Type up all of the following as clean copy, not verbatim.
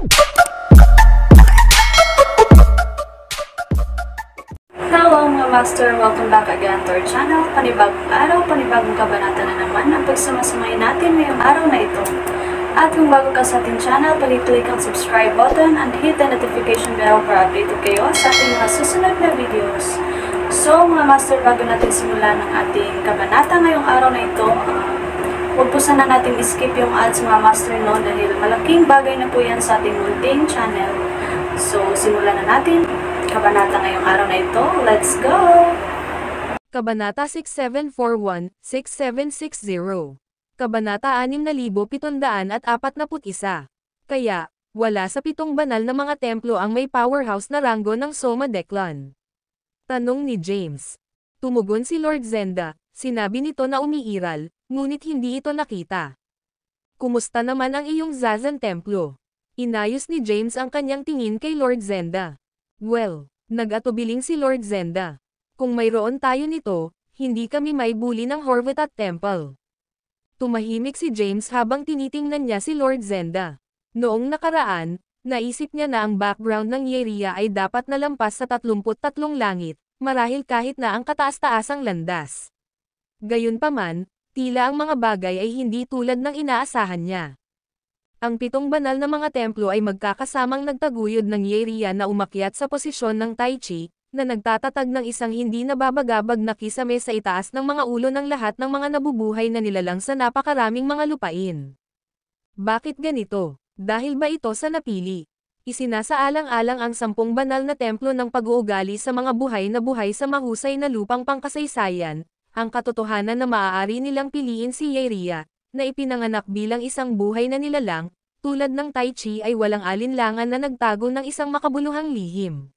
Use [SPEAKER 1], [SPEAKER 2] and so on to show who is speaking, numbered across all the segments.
[SPEAKER 1] Hello mga master! Welcome back again to our channel. Panibagong araw, panibagong kabanata na naman ang pagsamasamayin natin ngayong araw na ito. At kung bago ka sa ating channel, pag-click ang subscribe button and hit the notification bell para updated kayo sa ating mga susunod na videos. So mga master, bago natin simulan ang ating kabanata ngayong araw na ito, huwag po sana natin skip yung ads mga master no, dahil malaking bagay na po yan sa ating munting channel. So simulan na natin kabanata ngayong araw na ito. Let's go!
[SPEAKER 2] Kabanata 6741-6760. Kabanata 6741. Kaya, wala sa 7 banal na mga templo ang may powerhouse na ranggo ng Soma Declan. Tanong ni James. Tumugon si Lord Zenda, sinabi nito na umiiral, ngunit hindi ito nakita. Kumusta naman ang iyong Zazan Templo? Inayos ni James ang kanyang tingin kay Lord Zenda. Well, nag-atubiling si Lord Zenda. Kung mayroon tayo nito, hindi kami may bully ng Horvatat Temple. Tumahimik si James habang tinitingnan niya si Lord Zenda. Noong nakaraan, naisip niya na ang background ng Yeria ay dapat nalampas sa 33 langit, marahil kahit na ang kataas-taasang landas. Gayunpaman, tila ang mga bagay ay hindi tulad ng inaasahan niya. Ang 7 banal na mga templo ay magkakasamang nagtaguyod ng Yeria na umakyat sa posisyon ng Tai Chi, na nagtatatag ng isang hindi nababagabag na kisame sa itaas ng mga ulo ng lahat ng mga nabubuhay na nilalang sa napakaraming mga lupain. Bakit ganito? Dahil ba ito sa napili? Isinasaalang-alang ang 10 banal na templo ng pag-uugali sa mga buhay sa mahusay na lupang pangkasaysayan, ang katotohanan na maaari nilang piliin si Yeria, na ipinanganak bilang isang buhay na nilalang, tulad ng Tai Chi ay walang alinlangan na nagtago ng isang makabuluhang lihim.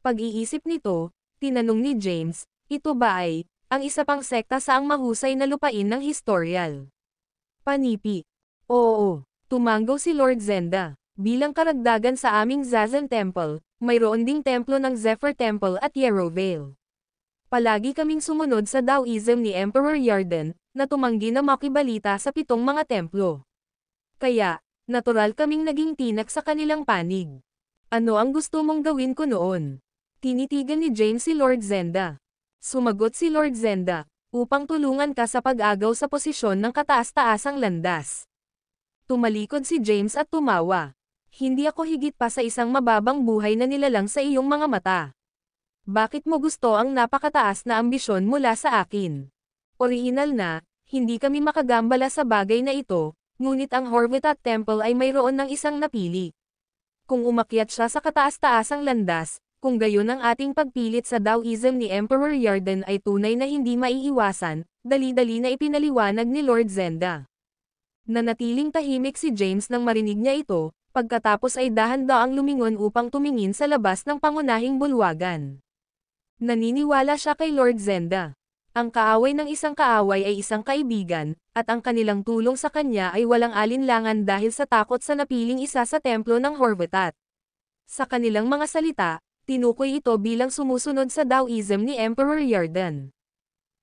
[SPEAKER 2] Pag-iisip nito, tinanong ni James, ito ba ay, ang isa pang sekta sa ang mahusay na lupain ng historial? Panipi. Oo, tumanggaw si Lord Zenda. Bilang karagdagan sa aming Zazan Temple, mayroon ding templo ng Zephyr Temple at Yerovale. Palagi kaming sumunod sa Taoism ni Emperor Yarden, na tumanggi na makibalita sa 7 mga templo. Kaya, natural kaming naging tinak sa kanilang panig. Ano ang gusto mong gawin ko noon? Tinitigan ni James si Lord Zenda. Sumagot si Lord Zenda, upang tulungan ka sa pag-agaw sa posisyon ng kataas-taasang landas. Tumalikod si James at tumawa. Hindi ako higit pa sa isang mababang buhay na nilalang sa iyong mga mata. Bakit mo gusto ang napakataas na ambisyon mula sa akin? Orihinal na, hindi kami makagambala sa bagay na ito, ngunit ang Horvatat Temple ay mayroon ng isang napili. Kung umakyat siya sa kataas-taasang landas, kung gayon ang ating pagpilit sa Taoism ni Emperor Yarden ay tunay na hindi maiiwasan, dali-dali na ipinaliwanag ni Lord Zenda. Nanatiling tahimik si James nang marinig niya ito, pagkatapos ay dahan-daang lumingon upang tumingin sa labas ng pangunahing bulwagan. Naniniwala siya kay Lord Zenda. Ang kaaway ng isang kaaway ay isang kaibigan, at ang kanilang tulong sa kanya ay walang alinlangan dahil sa takot sa napiling isa sa templo ng Horvatat. Sa kanilang mga salita, tinukoy ito bilang sumusunod sa Taoism ni Emperor Yarden.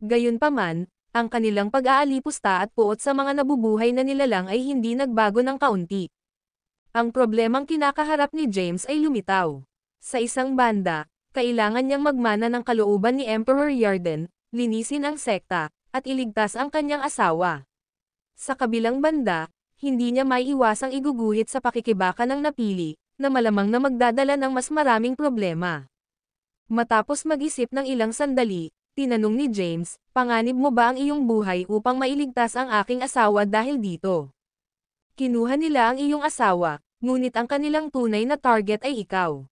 [SPEAKER 2] Gayunpaman, ang kanilang pag-aalipusta at puot sa mga nabubuhay na nilalang ay hindi nagbago ng kaunti. Ang problemang kinakaharap ni James ay lumitaw. Sa isang banda, kailangan niyang magmana ng kalooban ni Emperor Yarden, linisin ang sekta, at iligtas ang kanyang asawa. Sa kabilang banda, hindi niya maiiwasang iguguhit sa pakikibaka ng napili, na malamang na magdadala ng mas maraming problema. Matapos mag-isip ng ilang sandali, tinanong ni James, panganib mo ba ang iyong buhay upang mailigtas ang aking asawa dahil dito? Kinuha nila ang iyong asawa, ngunit ang kanilang tunay na target ay ikaw.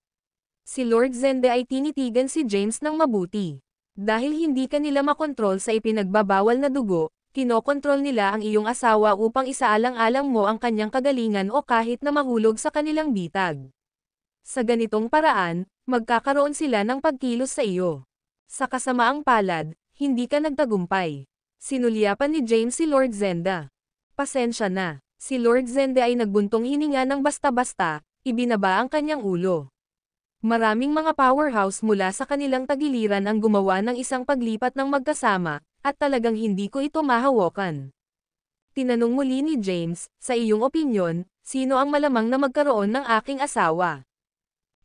[SPEAKER 2] Si Lord Zenda ay tinitigan si James ng mabuti. Dahil hindi ka nila makontrol sa ipinagbabawal na dugo, kinokontrol nila ang iyong asawa upang isaalang-alang mo ang kanyang kagalingan o kahit na mahulog sa kanilang bitag. Sa ganitong paraan, magkakaroon sila ng pagkilos sa iyo. Sa kasamaang palad, hindi ka nagtagumpay. Sinulyapan ni James si Lord Zenda. Pasensya na. Si Lord Zenda ay nagbuntong hininga ng basta-basta, ibinaba ang kanyang ulo. Maraming mga powerhouse mula sa kanilang tagiliran ang gumawa ng isang paglipat ng magkasama, at talagang hindi ko ito mahawakan. Tinanong muli ni James, sa iyong opinyon, sino ang malamang na magkaroon ng aking asawa?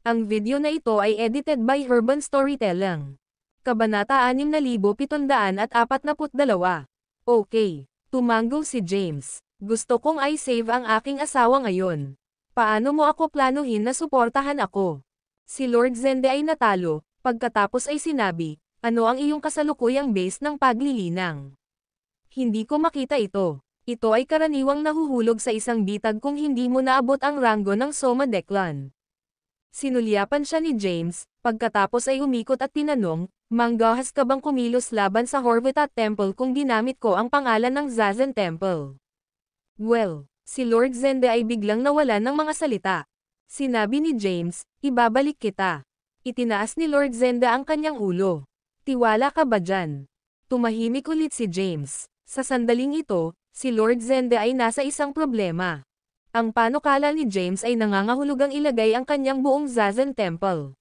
[SPEAKER 2] Ang video na ito ay edited by Urban Storytelling. Kabanata 6742. Okay. Tumango si James. Gusto kong i-save ang aking asawa ngayon. Paano mo ako planuhin na suportahan ako? Si Lord Zende ay natalo, pagkatapos ay sinabi, ano ang iyong kasalukuyang base ng paglilinang? Hindi ko makita ito. Ito ay karaniwang nahuhulog sa isang bitag kung hindi mo naabot ang ranggo ng Soma Declan. Sinulyapan siya ni James, pagkatapos ay umikot at tinanong, manggahas ka bang kumilos laban sa Horvatat Temple kung ginamit ko ang pangalan ng Zazen Temple? Well, si Lord Zende ay biglang nawalan ng mga salita. Sinabi ni James, ibabalik kita. Itinaas ni Lord Zende ang kanyang ulo. Tiwala ka ba dyan? Tumahimik ulit si James. Sa sandaling ito, si Lord Zende ay nasa isang problema. Ang panukala ni James ay nangangahulugang ilagay ang kanyang buong Zazen Temple.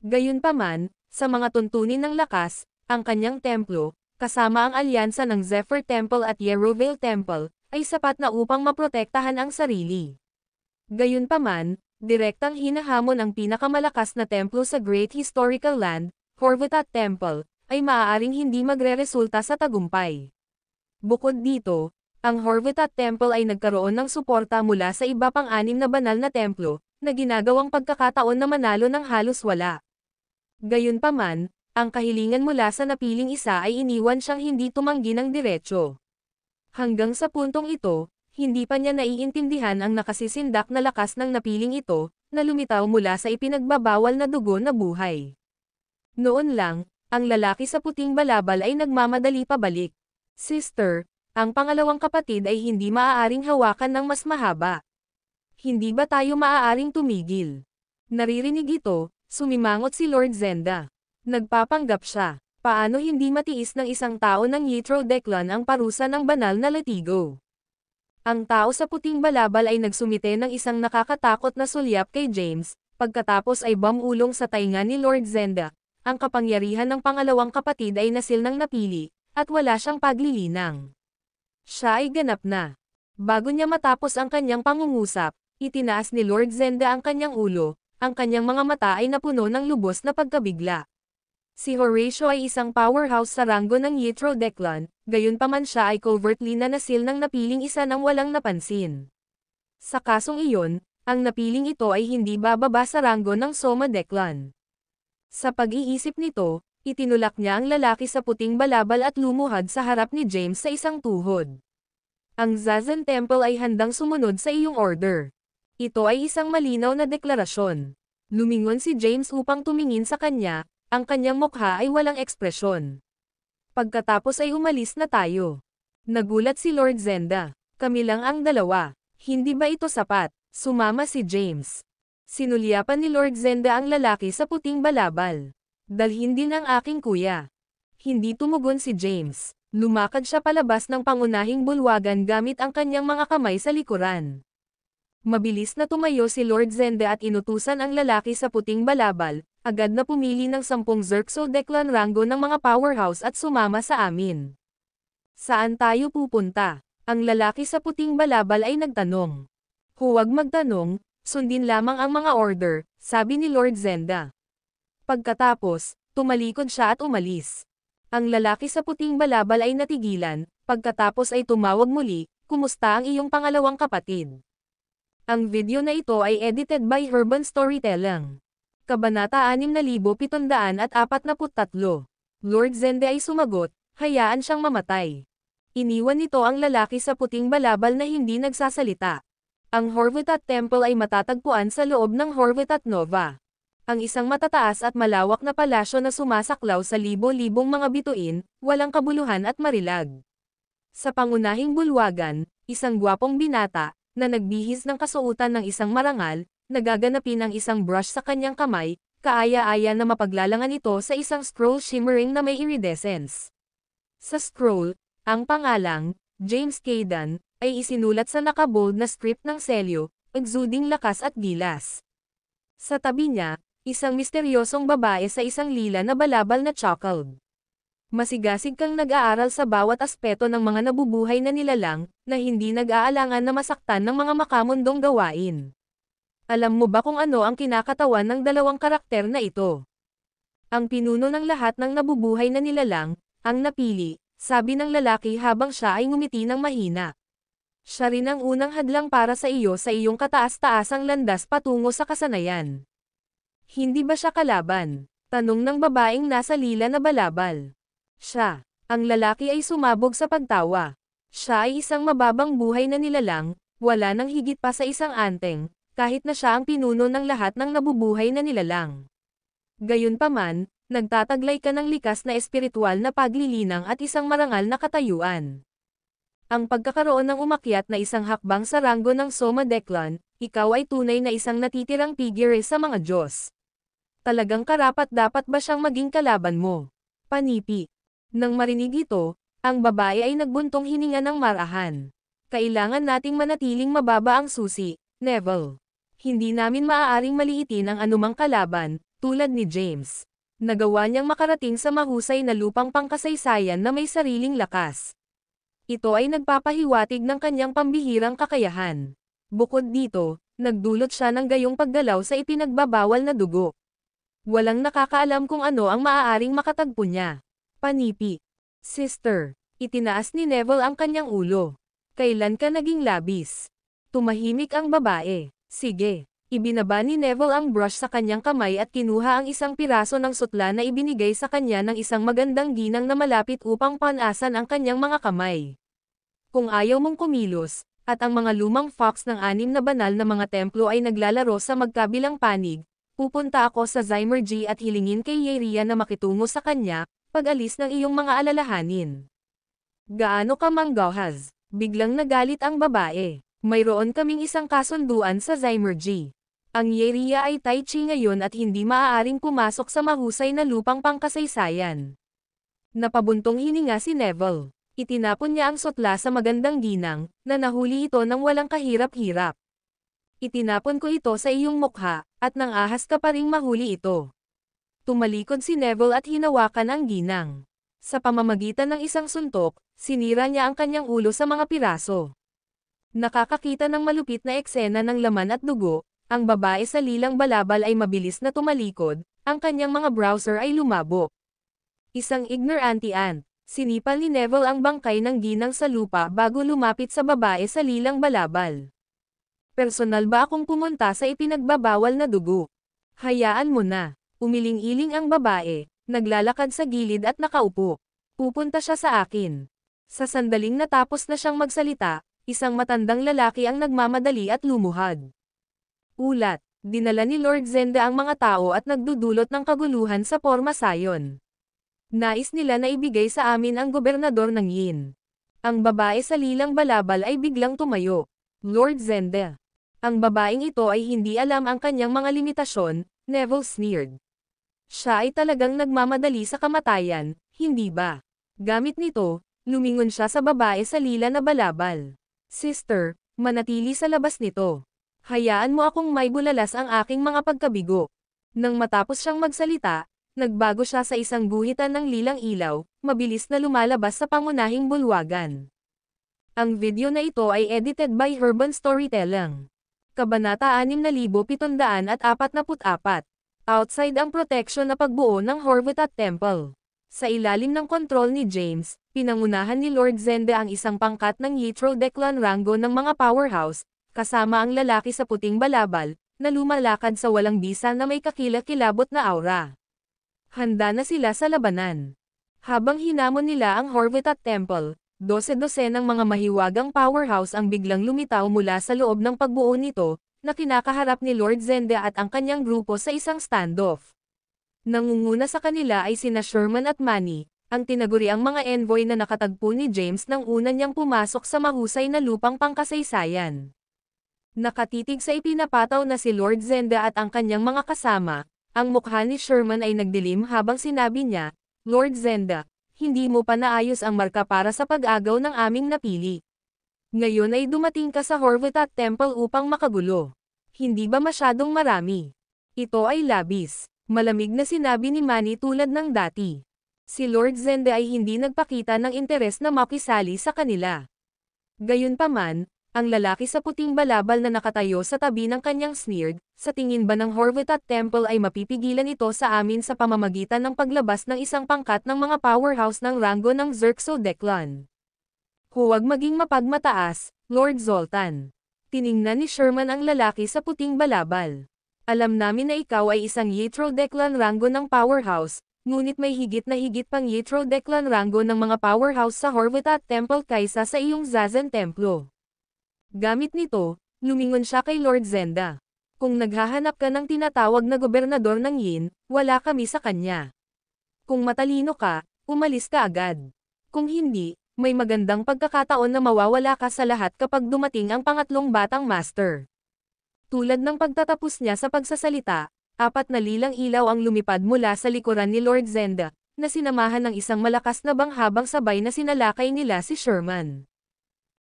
[SPEAKER 2] Gayunpaman, sa mga tuntunin ng lakas, ang kanyang templo, kasama ang alyansa ng Zephyr Temple at Yerovale Temple, ay sapat na upang maprotektahan ang sarili. Gayunpaman, direktang hinahamon ang pinakamalakas na templo sa Great Historical Land, Horvatat Temple, ay maaaring hindi magreresulta sa tagumpay. Bukod dito, ang Horvatat Temple ay nagkaroon ng suporta mula sa iba pang 6 na banal na templo, na ginagawang pagkakataon na manalo ng halos wala. Gayunpaman, ang kahilingan mula sa napiling isa ay iniwan siyang hindi tumanggi ng diretsyo. Hanggang sa puntong ito, hindi pa niya naiintindihan ang nakasisindak na lakas ng napiling ito, na lumitaw mula sa ipinagbabawal na dugo na buhay. Noon lang, ang lalaki sa puting balabal ay nagmamadali pabalik. Sister, ang pangalawang kapatid ay hindi maaaring hawakan ng mas mahaba. Hindi ba tayo maaaring tumigil? Naririnig ito, sumimangot si Lord Zenda. Nagpapanggap siya. Paano hindi matiis ng isang tao ng Yitro Declan ang parusa ng banal na latigo? Ang tao sa puting balabal ay nagsumite ng isang nakakatakot na sulyap kay James, pagkatapos ay bumulong sa tainga ni Lord Zenda. Ang kapangyarihan ng pangalawang kapatid ay nasil ng napili, at wala siyang paglilinang. Siya ay ganap na. Bago niya matapos ang kanyang pangungusap, itinaas ni Lord Zenda ang kanyang ulo, ang kanyang mga mata ay napuno ng lubos na pagkabigla. Si Horatio ay isang powerhouse sa ranggo ng Yitro Declan, gayunpaman siya ay covertly na nasil ng napiling isa nang walang napansin. Sa kasong iyon, ang napiling ito ay hindi bababa sa ranggo ng Soma Declan. Sa pag-iisip nito, itinulak niya ang lalaki sa puting balabal at lumuhad sa harap ni James sa isang tuhod. Ang Zazen Temple ay handang sumunod sa iyong order. Ito ay isang malinaw na deklarasyon. Lumingon si James upang tumingin sa kanya, ang kanyang mukha ay walang ekspresyon. Pagkatapos ay umalis na tayo. Nagulat si Lord Zenda. Kami lang ang dalawa. Hindi ba ito sapat? Sumama si James. Sinulyapan ni Lord Zenda ang lalaki sa puting balabal. Dalhin din ang aking kuya. Hindi tumugon si James. Lumakad siya palabas ng pangunahing bulwagan gamit ang kanyang mga kamay sa likuran. Mabilis na tumayo si Lord Zenda at inutusan ang lalaki sa puting balabal, agad na pumili ng 10 Xerxo Declan Rango ng mga powerhouse at sumama sa amin. Saan tayo pupunta? Ang lalaki sa puting balabal ay nagtanong. Huwag magtanong, sundin lamang ang mga order, sabi ni Lord Zenda. Pagkatapos, tumalikod siya at umalis. Ang lalaki sa puting balabal ay natigilan, pagkatapos ay tumawag muli, kumusta ang iyong pangalawang kapatid? Ang video na ito ay edited by Urban Storytelling. Kabanata 6743. Lord Zende ay sumagot, hayaan siyang mamatay. Iniwan nito ang lalaki sa puting balabal na hindi nagsasalita. Ang Horvatat Temple ay matatagpuan sa loob ng Horvatat Nova. Ang isang matataas at malawak na palasyo na sumasaklaw sa libo-libong mga bituin, walang kabuluhan at marilag. Sa pangunahing bulwagan, isang gwapong binata, na nagbihis ng kasuotan ng isang marangal, nagaganapin ang isang brush sa kanyang kamay, kaaya-aya na mapaglalangan ito sa isang scroll shimmering na may iridescence. Sa scroll, ang pangalang, James Caden, ay isinulat sa nakabold na script ng selyo, exuding lakas at gilas. Sa tabi niya, isang misteryosong babae sa isang lila na balabal na chocolate. Masigasig kang nag-aaral sa bawat aspeto ng mga nabubuhay na nilalang, na hindi nag-aalangan na masaktan ng mga makamundong gawain. Alam mo ba kung ano ang kinakatawan ng dalawang karakter na ito? Ang pinuno ng lahat ng nabubuhay na nilalang, ang napili, sabi ng lalaki habang siya ay ngumiti ng mahina. Siya rin ang unang hadlang para sa iyo sa iyong kataas-taasang landas patungo sa kasanayan. Hindi ba siya kalaban? Tanong ng babaeng nasa lila na balabal. Siya, ang lalaki ay sumabog sa pagtawa. Siya ay isang mababang buhay na nilalang, wala nang higit pa sa isang anteng, kahit na siya ang pinuno ng lahat ng nabubuhay na nilalang. Gayunpaman, nagtataglay ka ng likas na espiritual na paglilinang at isang marangal na katayuan. Ang pagkakaroon ng umakyat na isang hakbang sa ranggo ng Soma Declan, ikaw ay tunay na isang natitirang figure sa mga Diyos. Talagang karapat-dapat ba siyang maging kalaban mo? Panipi. Nang marinig ito, ang babae ay nagbuntong hininga ng marahan. Kailangan nating manatiling mababa ang susi, Neville. Hindi namin maaaring maliitin ang anumang kalaban, tulad ni James. Nagawa niyang makarating sa mahusay na lupang pangkasaysayan na may sariling lakas. Ito ay nagpapahiwatig ng kanyang pambihirang kakayahan. Bukod dito, nagdulot siya ng gayong paggalaw sa ipinagbabawal na dugo. Walang nakakaalam kung ano ang maaaring makatagpo niya. Panipi. Sister. Itinaas ni Neville ang kanyang ulo. Kailan ka naging labis? Tumahimik ang babae. Sige. Ibinaba ni Neville ang brush sa kanyang kamay at kinuha ang isang piraso ng sutla na ibinigay sa kanya ng isang magandang ginang na malapit upang panasan ang kanyang mga kamay. Kung ayaw mong kumilos, at ang mga lumang fox ng 6 na banal na mga templo ay naglalaro sa magkabilang panig, pupunta ako sa Zymergy at hilingin kay Yeria na makitungo sa kanya, pag-alis ng iyong mga alalahanin. Gaano ka manggahas? Biglang nagalit ang babae. Mayroon kaming isang kasunduan sa Zymergy. Ang Yeria ay Tai Chi ngayon at hindi maaaring pumasok sa mahusay na lupang pangkasaysayan. Napabuntong hininga si Neville. Itinapon niya ang sutla sa magandang ginang, na nahuli ito ng walang kahirap-hirap. Itinapon ko ito sa iyong mukha, at nang ahas ka pa ring mahuli ito. Tumalikod si Neville at hinawakan ang ginang. Sa pamamagitan ng isang suntok, sinira niya ang kanyang ulo sa mga piraso. Nakakakita ng malupit na eksena ng laman at dugo, ang babae sa lilang balabal ay mabilis na tumalikod, ang kanyang mga browser ay lumabo. Isang ignorante ant, sinipal ni Neville ang bangkay ng ginang sa lupa bago lumapit sa babae sa lilang balabal. Personal ba akong pumunta sa ipinagbabawal na dugo? Hayaan mo na. Umiling-iling ang babae, naglalakad sa gilid at nakaupo. Pupunta siya sa akin. Sa sandaling natapos na siyang magsalita, isang matandang lalaki ang nagmamadali at lumuhad. Ulat, dinala ni Lord Zenda ang mga tao at nagdudulot ng kaguluhan sa Porma Sayon. Nais nila na ibigay sa amin ang gobernador ng Yin. Ang babae sa lilang balabal ay biglang tumayo. Lord Zenda. Ang babaeng ito ay hindi alam ang kanyang mga limitasyon, Neville sneered. Siya ay talagang nagmamadali sa kamatayan, hindi ba? Gamit nito, lumingon siya sa babae sa lila na balabal. Sister, manatili sa labas nito. Hayaan mo akong may bulalas ang aking mga pagkabigo. Nang matapos siyang magsalita, nagbago siya sa isang guhitan ng lilang ilaw, mabilis na lumalabas sa pangunahing bulwagan. Ang video na ito ay edited by Urban Storytelling. Kabanata 6744. Outside ang proteksyon na pagbuo ng Horvath Temple. Sa ilalim ng kontrol ni James, pinangunahan ni Lord Zenda ang isang pangkat ng Yitro Declan rango ng mga powerhouse, kasama ang lalaki sa puting balabal, na lumalakad sa walang bisa na may kakilakilabot na aura. Handa na sila sa labanan. Habang hinamon nila ang Horvath Temple, 12 ng mga mahiwagang powerhouse ang biglang lumitaw mula sa loob ng pagbuo nito, na kinakaharap ni Lord Zenda at ang kanyang grupo sa isang standoff. Nangunguna sa kanila ay sina Sherman at Manny, ang tinaguriang mga envoy na nakatagpo ni James nang una niyang pumasok sa mahusay na lupang pangkasaysayan. Nakatitig sa ipinapataw na si Lord Zenda at ang kanyang mga kasama, ang mukha ni Sherman ay nagdilim habang sinabi niya, Lord Zenda, hindi mo pa naayos ang marka para sa pag-agaw ng aming napili. Ngayon ay dumating ka sa Horvath Temple upang makagulo. Hindi ba masyadong marami? Ito ay labis. Malamig na sinabi ni Manny tulad ng dati. Si Lord Zenda ay hindi nagpakita ng interes na makisali sa kanila. Gayunpaman, ang lalaki sa puting balabal na nakatayo sa tabi ng kanyang sneered, sa tingin ba ng Horvath Temple ay mapipigilan ito sa amin sa pamamagitan ng paglabas ng isang pangkat ng mga powerhouse ng ranggo ng Xerxodeclan? Huwag maging mapagmataas, Lord Zoltan. Tiningnan ni Sherman ang lalaki sa puting balabal. Alam namin na ikaw ay isang Xerxodeclan ranggo ng powerhouse, ngunit may higit pang Xerxodeclan ranggo ng mga powerhouse sa Horvath Temple kaysa sa iyong Zazen Templo. Gamit nito, lumingon siya kay Lord Zenda. Kung naghahanap ka ng tinatawag na gobernador ng Yin, wala kami sa kanya. Kung matalino ka, umalis ka agad. Kung hindi, may magandang pagkakataon na mawawala ka sa lahat kapag dumating ang pangatlong batang master. Tulad ng pagtatapos niya sa pagsasalita, 4 na lilang ilaw ang lumipad mula sa likuran ni Lord Zenda, na sinamahan ng isang malakas na bang habang sabay na sinalakay nila si Sherman.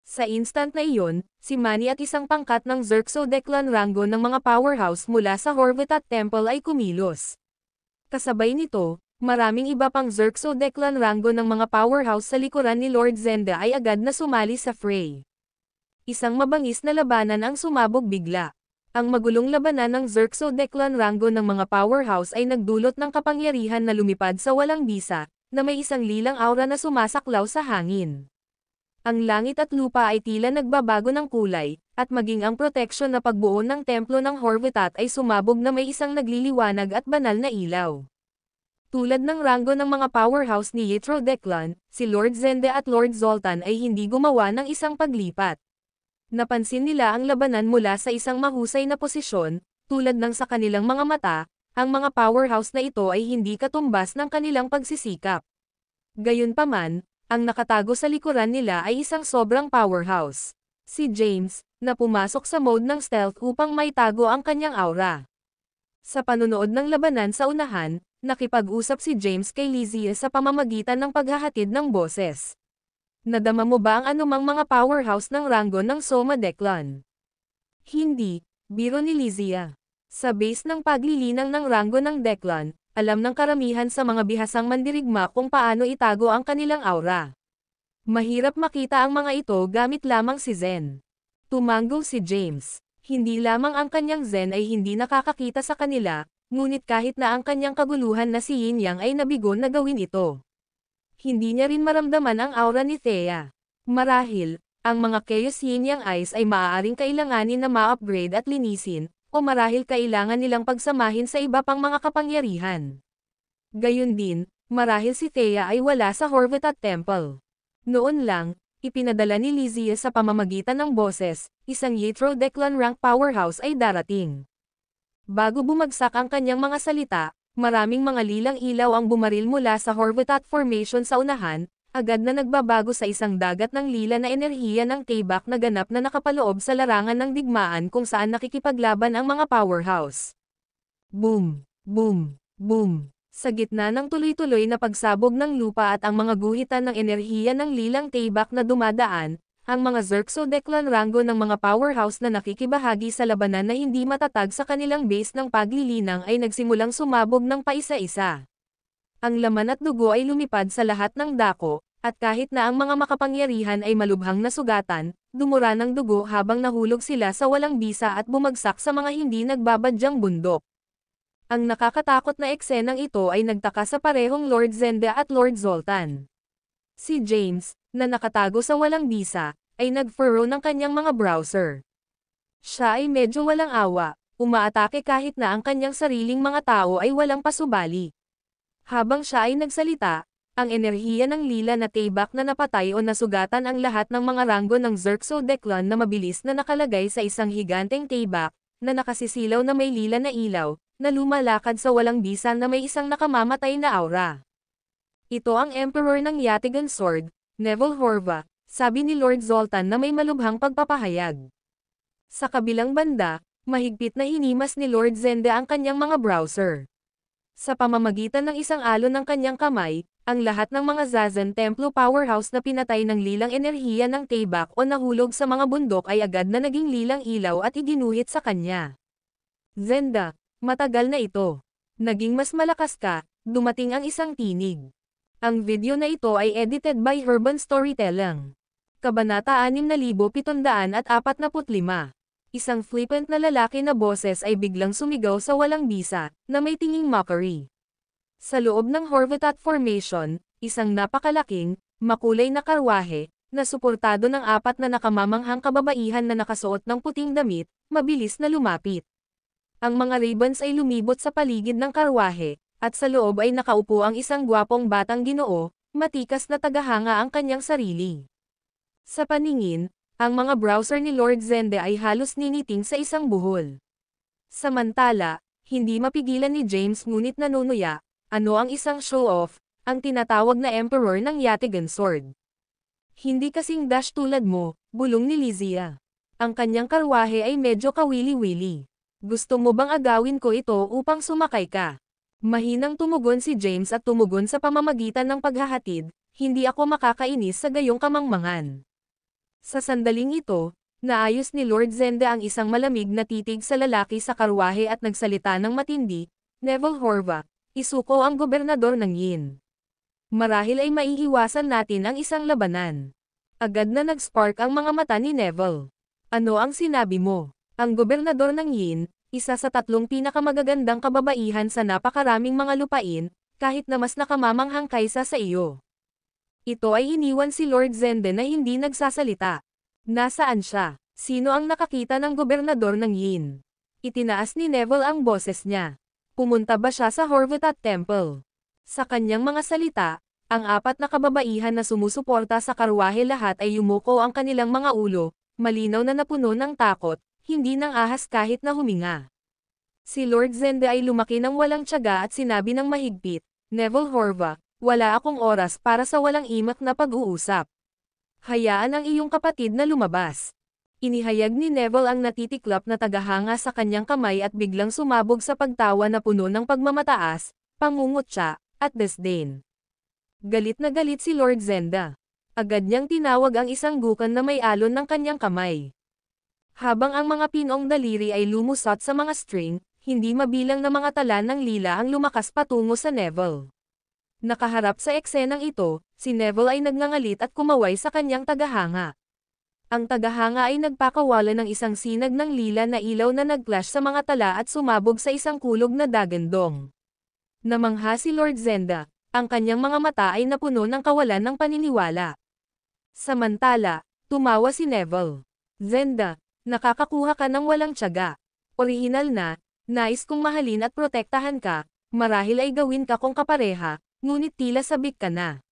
[SPEAKER 2] Sa instant na iyon, si Manny at isang pangkat ng Xerxodeclan ranggo ng mga powerhouse mula sa Horvath Temple ay kumilos. Kasabay nito, maraming iba pang Xerxodeclan ranggo ng mga powerhouse sa likuran ni Lord Zenda ay agad na sumali sa fray. Isang mabangis na labanan ang sumabog bigla. Ang magulong labanan ng Xerxodeclan ranggo ng mga powerhouse ay nagdulot ng kapangyarihan na lumipad sa walang bisa, na may isang lilang aura na sumasaklaw sa hangin. Ang langit at lupa ay tila nagbabago ng kulay, at maging ang proteksyon na pagbuo ng templo ng Horvath ay sumabog na may isang nagliliwanag at banal na ilaw. Tulad ng ranggo ng mga powerhouse ni Xerxodeclan, si Lord Zenda at Lord Zoltan ay hindi gumawa ng isang paglipat. Napansin nila ang labanan mula sa isang mahusay na posisyon, tulad ng sa kanilang mga mata, ang mga powerhouse na ito ay hindi katumbas ng kanilang pagsisikap. Gayunpaman, ang nakatago sa likuran nila ay isang sobrang powerhouse. Si James, na pumasok sa mode ng stealth upang maitago ang kanyang aura. Sa panunood ng labanan sa unahan, nakipag-usap si James kay Lizzie sa pamamagitan ng paghahatid ng boses. Nadama mo ba ang anumang mga powerhouse ng ranggo ng Xerxodeclan? Hindi, biro ni Lizzie. Sa base ng paglilinang ng ranggo ng Declan, alam ng karamihan sa mga bihasang mandirigma kung paano itago ang kanilang aura. Mahirap makita ang mga ito gamit lamang si Zen. Tumango si James. Hindi lamang ang kanyang Zen ay hindi nakakakita sa kanila, ngunit kahit na ang kanyang kaguluhan na si Yin Yang ay nabigo na gawin ito. Hindi niya rin maramdaman ang aura ni Thea. Marahil, ang mga Chaos Yin Yang Eyes ay maaaring kailanganin na ma-upgrade at linisin, o marahil kailangan nilang pagsamahin sa iba pang mga kapangyarihan. Gayun din, marahil si Thea ay wala sa Horvath Temple. Noon lang, ipinadala ni Lizzie sa pamamagitan ng boses, isang Xerxodeclan rank powerhouse ay darating. Bago bumagsak ang kanyang mga salita, maraming mga lilang ilaw ang bumaril mula sa Horvath Formation sa unahan, agad na nagbabago sa isang dagat ng lila na enerhiya ng Taybak na ganap na nakapaloob sa larangan ng digmaan kung saan nakikipaglaban ang mga powerhouse. Boom! Boom! Boom! Sa gitna ng tuloy-tuloy na pagsabog ng lupa at ang mga guhitan ng enerhiya ng lilang Taybak na dumadaan, ang mga Xerxodeclan ranggo ng mga powerhouse na nakikibahagi sa labanan na hindi matatag sa kanilang base ng paglilinang ay nagsimulang sumabog ng paisa-isa. Ang laman at dugo ay lumipad sa lahat ng dako, at kahit na ang mga makapangyarihan ay malubhang nasugatan, dumura ng dugo habang nahulog sila sa walang bisa at bumagsak sa mga hindi nagbabadyang bundok. Ang nakakatakot na eksenang ito ay nagtaka sa parehong Lord Zenda at Lord Zoltan. Si James, na nakatago sa walang bisa, ay nag-furrow ng kanyang mga browser. Siya ay medyo walang awa, umaatake kahit na ang kanyang sariling mga tao ay walang pasubali. Habang siya ay nagsalita, ang enerhiya ng lila na Taybak na napatay o nasugatan ang lahat ng mga ranggo ng Xerxodeclan na mabilis na nakalagay sa isang higanteng Taybak, na nakasisilaw na may lila na ilaw, na lumalakad sa walang bisa na may isang nakamamatay na aura. Ito ang Emperor ng Yatigan Sword, Neville Horva, sabi ni Lord Zoltan na may malubhang pagpapahayag. Sa kabilang banda, mahigpit na hinimas ni Lord Zenda ang kanyang mga browser. Sa pamamagitan ng isang alon ng kanyang kamay, ang lahat ng mga Zazen Templo powerhouse na pinatay ng lilang enerhiya ng Taybak o nahulog sa mga bundok ay agad na naging lilang ilaw at iginuhit sa kanya. Zenda, matagal na ito. Naging mas malakas ka, dumating ang isang tinig. Ang video na ito ay edited by Urban Storytelling. Kabanata 6745. Isang flippant na lalaki na boses ay biglang sumigaw sa walang bisa, na may tinging mockery. Sa loob ng Horvath Formation, isang napakalaking, makulay na karwahe, na suportado ng 4 na nakamamanghang kababaihan na nakasuot ng puting damit, mabilis na lumapit. Ang mga ribbons ay lumibot sa paligid ng karwahe, at sa loob ay nakaupo ang isang gwapong batang Ginoo, matikas na tagahanga ang kanyang sarili. Sa paningin, ang mga browser ni Lord Zenda ay halos niniting sa isang buhol. Samantala, hindi mapigilan ni James ngunit nanunuya, ano ang isang show-off, ang tinatawag na Emperor ng Yatigan Sword. Hindi kasing dash tulad mo, bulong ni Lizia. Ang kanyang karwahe ay medyo kawili-wili. Gusto mo bang agawin ko ito upang sumakay ka? Mahinang tumugon si James at tumugon sa pamamagitan ng paghahatid, hindi ako makakainis sa gayong kamangmangan. Sa sandaling ito, naayos ni Lord Zenda ang isang malamig na titig sa lalaki sa karwahe at nagsalita ng matindi, Neville Horvath, isuko ang gobernador ng Yin. Marahil ay maiiwasan natin ang isang labanan. Agad na nag-spark ang mga mata ni Neville. Ano ang sinabi mo? Ang gobernador ng Yin, isa sa 3 pinakamagagandang kababaihan sa napakaraming mga lupain, kahit na mas nakamamanghang kaysa sa iyo. Ito ay iniwan si Lord Zenda na hindi nagsasalita. Nasaan siya? Sino ang nakakita ng gobernador ng Yin? Itinaas ni Neville ang boses niya. Pumunta ba siya sa Horvath Temple? Sa kanyang mga salita, ang 4 na kababaihan na sumusuporta sa karwahe lahat ay yumuko ang kanilang mga ulo, malinaw na napuno ng takot, hindi nang ahas kahit na huminga. Si Lord Zenda ay lumaki ng walang tiyaga at sinabi ng mahigpit, Neville Horvath, wala akong oras para sa walang imak na pag-uusap. Hayaan ang iyong kapatid na lumabas. Inihayag ni Neville ang natitiklop na tagahanga sa kanyang kamay at biglang sumabog sa pagtawa na puno ng pagmamataas, pangungutya, at disdain. Galit na galit si Lord Zenda. Agad niyang tinawag ang isang gukan na may alon ng kanyang kamay. Habang ang mga pinong daliri ay lumusot sa mga string, hindi mabilang na mga tala ng lila ang lumakas patungo sa Neville. Nakaharap sa eksenang ito, si Neville ay nagngangalit at kumaway sa kanyang tagahanga. Ang tagahanga ay nagpakawala ng isang sinag ng lila na ilaw na nag-flash sa mga tala at sumabog sa isang kulog na dagandong. Namangha si Lord Zenda, ang kanyang mga mata ay napuno ng kawalan ng paniniwala. Samantala, tumawa si Neville. Zenda, nakakakuha ka ng walang tiyaga. Orihinal na, nais kong mahalin at protektahan ka, marahil ay gawin ka kong kapareha, ngunit tila sabik ka na.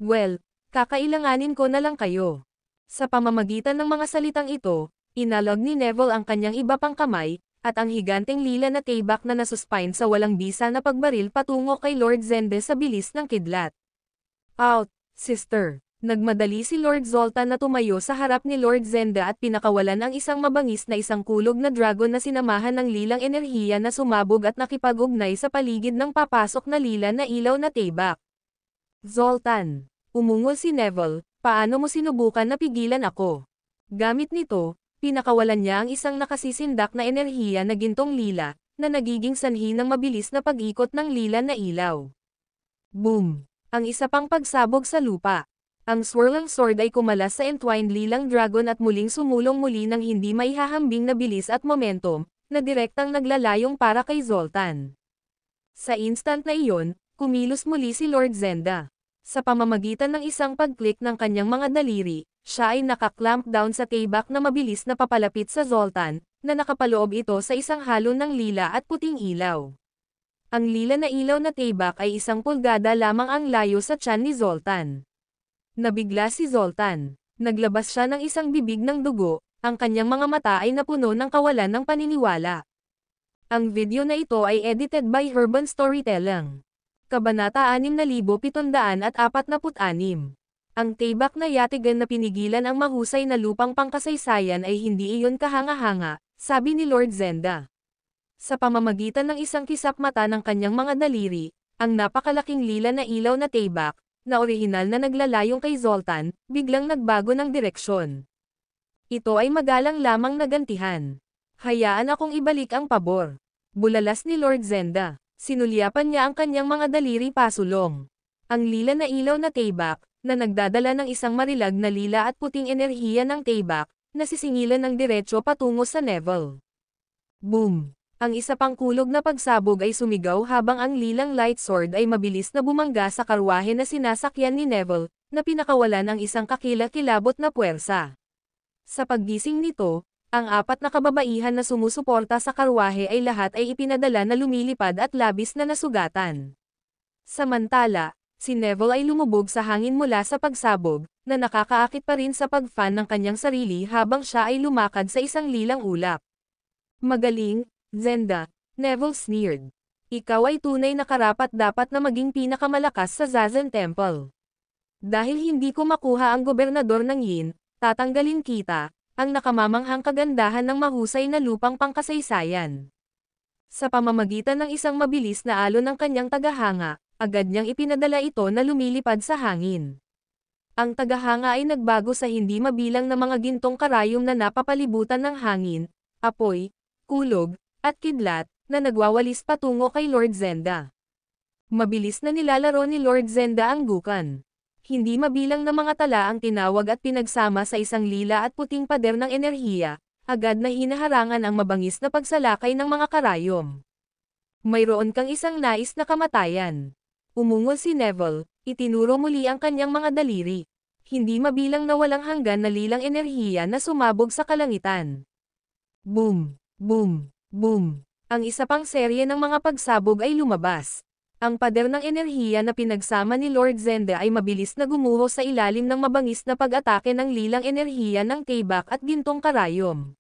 [SPEAKER 2] Well, kakailanganin ko na lang kayo. Sa pamamagitan ng mga salitang ito, inalog ni Neville ang kanyang iba pang kamay, at ang higanteng lila na taybak na nasuspine sa walang bisa na pagbaril patungo kay Lord Zenda sa bilis ng kidlat. Out, sister! Nagmadali si Lord Zoltan na tumayo sa harap ni Lord Zenda at pinakawalan ang isang mabangis na isang kulog na dragon na sinamahan ng lilang enerhiya na sumabog at nakipag-ugnay sa paligid ng papasok na lila na ilaw na taybak. Zoltan! Umungol si Neville, paano mo sinubukan na pigilan ako? Gamit nito, pinakawalan niya ang isang nakasisindak na enerhiya na gintong lila, na nagiging sanhi ng mabilis na pag-ikot ng lila na ilaw. Boom! Ang isa pang pagsabog sa lupa. Ang swirling sword ay kumalas sa entwined lilang dragon at muling sumulong muli ng hindi maihahambing na bilis at momentum, na direktang naglalayong para kay Zoltan. Sa instant na iyon, kumilos muli si Lord Zenda. Sa pamamagitan ng isang pag-click ng kanyang mga daliri, siya ay nakaklamp down sa taybak na mabilis na papalapit sa Zoltan, na nakapaloob ito sa isang halon ng lila at puting ilaw. Ang lila na ilaw na taybak ay 1 pulgada lamang ang layo sa tiyan ni Zoltan. Nabigla si Zoltan. Naglabas siya ng isang bibig ng dugo, ang kanyang mga mata ay napuno ng kawalan ng paniniwala. Ang video na ito ay edited by Urban Storytelling. Kabanata 6746. Ang taybak na yatigan na pinigilan ang mahusay na lupang pangkasaysayan ay hindi iyon kahanga-hanga, sabi ni Lord Zenda. Sa pamamagitan ng isang kisap mata ng kanyang mga daliri, ang napakalaking lila na ilaw na taybak, na orihinal na naglalayong kay Zoltan, biglang nagbago ng direksyon. Ito ay magalang lamang nagantihan. Hayaan akong ibalik ang pabor. Bulalas ni Lord Zenda. Sinulyapan niya ang kanyang mga daliri pasulong. Ang lila na ilaw na Taybak, na nagdadala ng isang marilag na lila at puting enerhiya ng Taybak, na sisingilan ng diretsyo patungo sa Neville. Boom! Ang isa pang kulog na pagsabog ay sumigaw habang ang lilang light sword ay mabilis na bumangga sa karwahe na sinasakyan ni Neville, na pinakawalan ang isang kakilakilabot na puwersa. Sa paggising nito, ang apat na kababaihan na sumusuporta sa karwahe ay lahat ay ipinadala na lumilipad at labis na nasugatan. Samantala, si Neville ay lumubog sa hangin mula sa pagsabog, na nakakaakit pa rin sa pag-fan ng kanyang sarili habang siya ay lumakad sa isang lilang ulap. Magaling, Zenda, Neville sneered. Ikaw ay tunay na karapat-dapat na maging pinakamalakas sa Zazen Temple. Dahil hindi ko makuha ang gobernador ng Yin, tatanggalin kita, ang nakamamanghang kagandahan ng mahusay na lupang pangkasaysayan. Sa pamamagitan ng isang mabilis na alon ng kanyang tagahanga, agad niyang ipinadala ito na lumilipad sa hangin. Ang tagahanga ay nagbago sa hindi mabilang na mga gintong karayom na napapalibutan ng hangin, apoy, kulog, at kidlat, na nagwawalis patungo kay Lord Zenda. Mabilis na nilalaro ni Lord Zenda ang gukan. Hindi mabilang na mga tala ang tinawag at pinagsama sa isang lila at puting pader ng enerhiya, agad na hinaharangan ang mabangis na pagsalakay ng mga karayom. Mayroon kang isang nais na kamatayan. Umungol si Neville, itinuro muli ang kanyang mga daliri. Hindi mabilang na walang hanggan na lilang enerhiya na sumabog sa kalangitan. Boom! Boom! Boom! Ang isa pang serye ng mga pagsabog ay lumabas. Ang pader ng enerhiya na pinagsama ni Lord Zenda ay mabilis na gumuho sa ilalim ng mabangis na pag-atake ng lilang enerhiya ng Taybak at gintong karayom.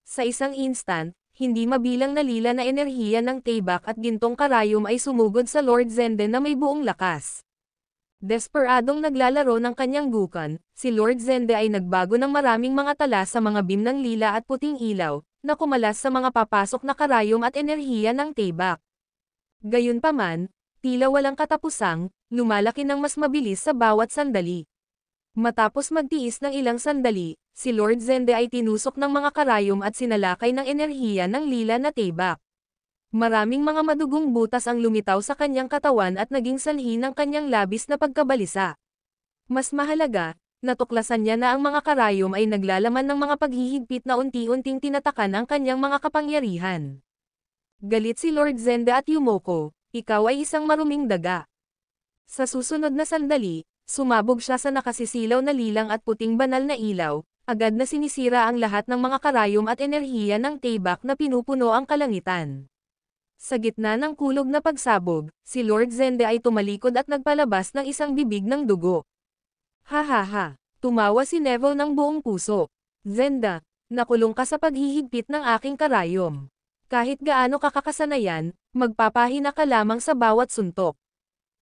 [SPEAKER 2] Sa isang instant, hindi mabilang na lila na enerhiya ng Taybak at gintong karayom ay sumugod sa Lord Zenda na may buong lakas. Desperadong naglalaro ng kanyang gukan, si Lord Zenda ay nagbago ng maraming mga tala sa mga beam ng lila at puting ilaw, na kumalas sa mga papasok na karayom at enerhiya ng Taybak. Gayunpaman, tila walang katapusang, lumalaki ng mas mabilis sa bawat sandali. Matapos magtiis ng ilang sandali, si Lord Zenda ay tinusok ng mga karayom at sinalakay ng enerhiya ng lila na Taybak. Maraming mga madugong butas ang lumitaw sa kanyang katawan at naging sanhi ng kanyang labis na pagkabalisa. Mas mahalaga, natuklasan niya na ang mga karayom ay naglalaman ng mga paghihigpit na unti-unting tinatakan ang kanyang mga kapangyarihan. Galit si Lord Zenda at Yumoko, ikaw ay isang maruming daga. Sa susunod na sandali, sumabog siya sa nakasisilaw na lilang at puting banal na ilaw, agad na sinisira ang lahat ng mga karayom at enerhiya ng Taybak na pinupuno ang kalangitan. Sa gitna ng kulog na pagsabog, si Lord Zenda ay tumalikod at nagpalabas ng isang bibig ng dugo. Ha ha ha, tumawa si Neville ng buong puso. Zenda, nakulong ka sa paghihigpit ng aking karayom. Kahit gaano ka kakasanayan, magpapahina ka lamang sa bawat suntok.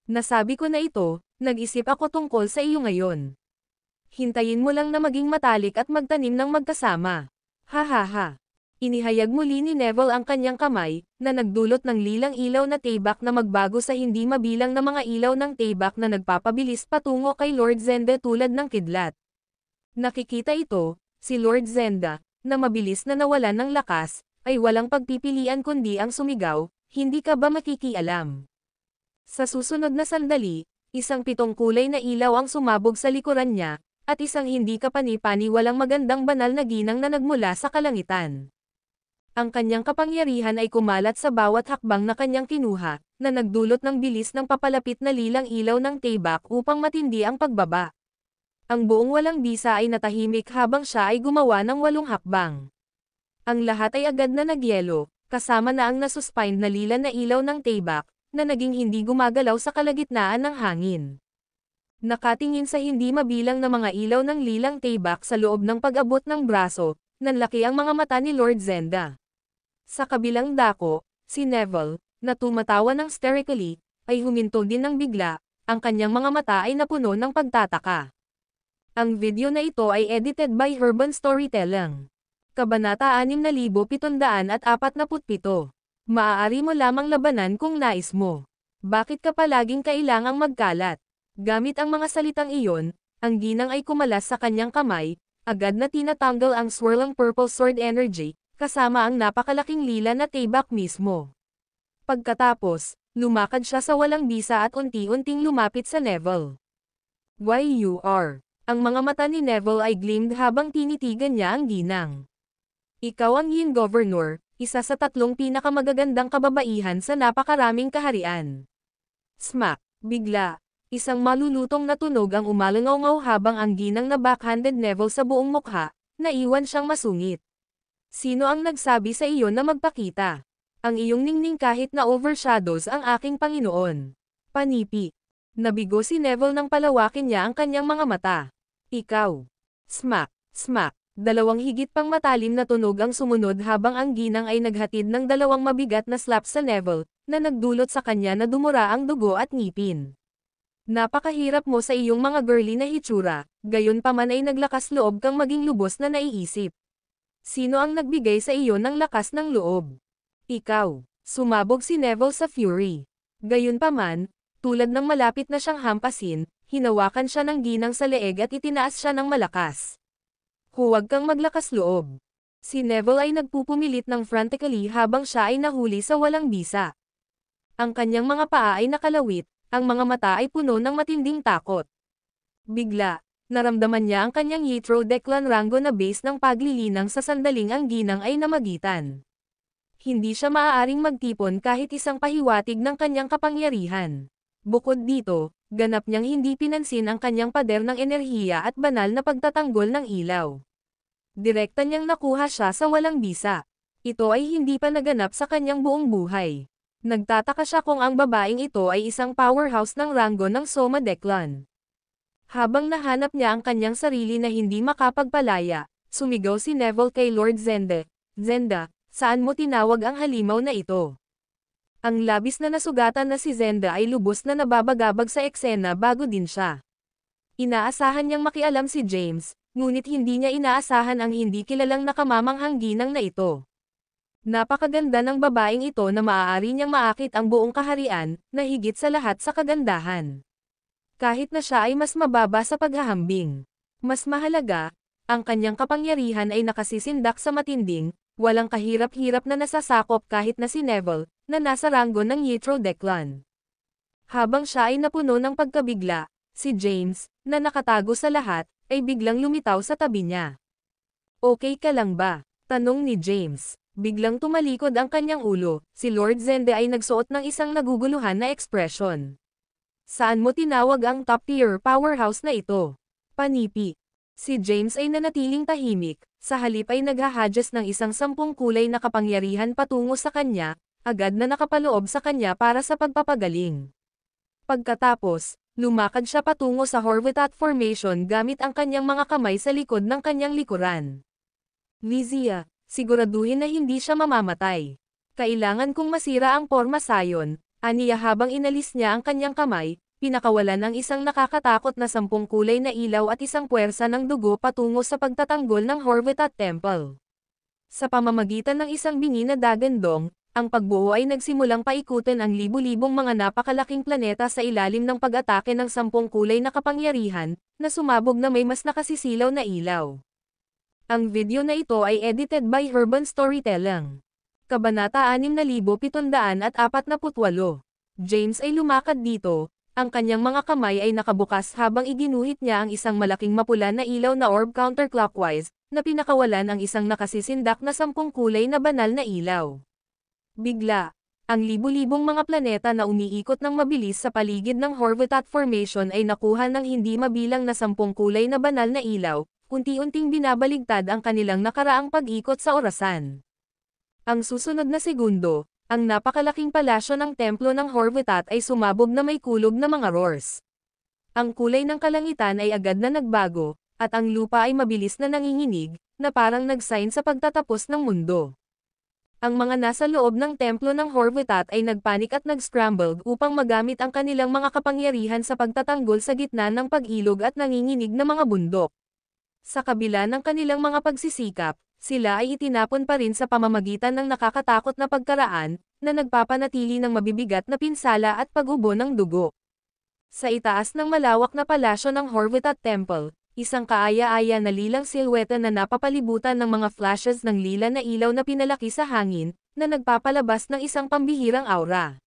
[SPEAKER 2] Nasabi ko na ito, nag-isip ako tungkol sa iyo ngayon. Hintayin mo lang na maging matalik at magtanim ng magkasama. Ha ha ha. Inihayag muli ni Neville ang kanyang kamay, na nagdulot ng lilang ilaw na Taybak na magbago sa hindi mabilang na mga ilaw ng Taybak na nagpapabilis patungo kay Lord Zenda tulad ng kidlat. Nakikita ito, si Lord Zenda, na mabilis na nawalan ng lakas, ay walang pagpipilian kundi ang sumigaw, hindi ka ba makikialam? Sa susunod na sandali, isang pitong kulay na ilaw ang sumabog sa likuran niya, at isang hindi kapani-pani walang magandang banal na ginang na nagmula sa kalangitan. Ang kanyang kapangyarihan ay kumalat sa bawat hakbang na kanyang kinuha, na nagdulot ng bilis ng papalapit na lilang ilaw ng Taybak upang matindi ang pagbaba. Ang buong walang bisa ay natahimik habang siya ay gumawa ng 8 hakbang. Ang lahat ay agad na nagyelo, kasama na ang nasuspine na lila na ilaw ng Taybak, na naging hindi gumagalaw sa kalagitnaan ng hangin. Nakatingin sa hindi mabilang na mga ilaw ng lilang Taybak sa loob ng pag-abot ng braso, nanlaki ang mga mata ni Lord Zenda. Sa kabilang dako, si Neville, na tumatawa ng hysterically, ay huminto din ng bigla, ang kanyang mga mata ay napuno ng pagtataka. Ang video na ito ay edited by Herban Storytelling. Kabanata 6747. Maaari mo lamang labanan kung nais mo. Bakit ka palaging kailangang magkalat? Gamit ang mga salitang iyon, ang ginang ay kumalas sa kanyang kamay, agad na tinatanggal ang swirling purple sword energy, kasama ang napakalaking lila na Taybak mismo. Pagkatapos, Lumakad siya sa walang bisa at unti-unting lumapit sa Neville. Why you are? Ang mga mata ni Neville ay gleamed habang tinitigan niya ang ginang. Ikaw ang Yin Governor, isa sa 3 pinakamagagandang kababaihan sa napakaraming kaharian. Smack! Bigla, isang malulutong na tunog ang umalangaw habang ang ginang na backhanded Neville sa buong mukha, naiwan siyang masungit. Sino ang nagsabi sa iyo na magpakita? Ang iyong ningning kahit na overshadows ang aking Panginoon. Panipi. Nabigo si Neville nang palawakin niya ang kanyang mga mata. Ikaw. Smack, smack. 2 higit pang matalim na tunog ang sumunod habang ang ginang ay naghatid ng 2 mabigat na slaps sa Neville, na nagdulot sa kanya na dumura ang dugo at ngipin. Napakahirap mo sa iyong mga girly na hitsura, gayon pa man ay naglakas loob kang maging lubos na naiisip. Sino ang nagbigay sa iyo ng lakas ng loob? Ikaw. Sumabog si Neville sa fury. Gayon pa man, tulad ng malapit na siyang hampasin, hinawakan siya ng ginang sa leeg at itinaas siya ng malakas. Huwag kang maglakas loob. Si Neville ay nagpupumilit ng frantically habang siya ay nahuli sa walang bisa. Ang kanyang mga paa ay nakalawit, ang mga mata ay puno ng matinding takot. Bigla, naramdaman niya ang kanyang Yitro Declan Rango na base ng paglilinang sa sandaling ang ginang ay namagitan. Hindi siya maaaring magtipon kahit isang pahiwatig ng kanyang kapangyarihan. Bukod dito, ganap niyang hindi pinansin ang kanyang pader ng enerhiya at banal na pagtatanggol ng ilaw. Direkta niyang nakuha siya sa walang bisa. Ito ay hindi pa naganap sa kanyang buong buhay. Nagtataka siya kung ang babaeng ito ay isang powerhouse ng rango ng Soma Declan. Habang nahanap niya ang kanyang sarili na hindi makapagpalaya, sumigaw si Neville kay Lord Zenda. Zenda, saan mo tinawag ang halimaw na ito? Ang labis na nasugatan na si Zenda ay lubos na nababagabag sa eksena bago din siya. Inaasahan niyang makialam si James, ngunit hindi niya inaasahan ang hindi kilalang nakamamanghang ginang na ito. Napakaganda ng babaeng ito na maaari niyang maakit ang buong kaharian, na higit sa lahat sa kagandahan. Kahit na siya ay mas mababa sa paghahambing. Mas mahalaga, ang kanyang kapangyarihan ay nakasisindak sa matinding, walang kahirap-hirap na nasasakop kahit na si Neville, na nasa ranggo ng Yitro Declan. Habang siya ay napuno ng pagkabigla, si James, na nakatago sa lahat, ay biglang lumitaw sa tabi niya. Okay ka lang ba? Tanong ni James. Biglang tumalikod ang kanyang ulo, si Lord Zenda ay nagsuot ng isang naguguluhan na ekspresyon. Saan mo tinawag ang top-tier powerhouse na ito? Panipi. Si James ay nanatiling tahimik, sa halip ay naghahadjas ng isang 10 kulay na kapangyarihan patungo sa kanya, agad na nakapaloob sa kanya para sa pagpapagaling. Pagkatapos, lumakad siya patungo sa Horvatat Formation gamit ang kanyang mga kamay sa likod ng kanyang likuran. Lizia, siguraduhin na hindi siya mamamatay. Kailangan kong masira ang porma sayon, aniya habang inalis niya ang kanyang kamay, pinakawalan ng isang nakakatakot na 10 kulay na ilaw at isang puwersa ng dugo patungo sa pagtatanggol ng Horvatat Temple. Sa pamamagitan ng isang bingi na dagandong, ang pagbuo ay nagsimulang paikutin ang libu-libong mga napakalaking planeta sa ilalim ng pag-atake ng 10 kulay na kapangyarihan, na sumabog na may mas nakasisilaw na ilaw. Ang video na ito ay edited by Urban Storytelling. Kabanata 6748. James ay lumakad dito, ang kanyang mga kamay ay nakabukas habang iginuhit niya ang isang malaking mapula na ilaw na orb counterclockwise, na pinakawalan ang isang nakasisindak na 10 kulay na banal na ilaw. Bigla, ang libu-libong mga planeta na umiikot ng mabilis sa paligid ng Horvatat Formation ay nakuha ng hindi mabilang na 10 kulay na banal na ilaw, unti-unting binabaligtad ang kanilang nakaraang pag-ikot sa orasan. Ang susunod na segundo, ang napakalaking palasyo ng templo ng Horvatat ay sumabog na may kulog na mga roars. Ang kulay ng kalangitan ay agad na nagbago, at ang lupa ay mabilis na nanginginig, na parang nag-sign sa pagtatapos ng mundo. Ang mga nasa loob ng templo ng Horvatat ay nagpanik at nag-scrambled upang magamit ang kanilang mga kapangyarihan sa pagtatanggol sa gitna ng pag-ilog at nanginginig na mga bundok. Sa kabila ng kanilang mga pagsisikap, sila ay itinapon pa rin sa pamamagitan ng nakakatakot na pagkaraan, na nagpapanatili ng mabibigat na pinsala at pag-ubo ng dugo. Sa itaas ng malawak na palasyo ng Horvatat Temple, isang kaaya-aya na lilang silhweta na napapalibutan ng mga flashes ng lila na ilaw na pinalaki sa hangin, na nagpapalabas ng isang pambihirang aura.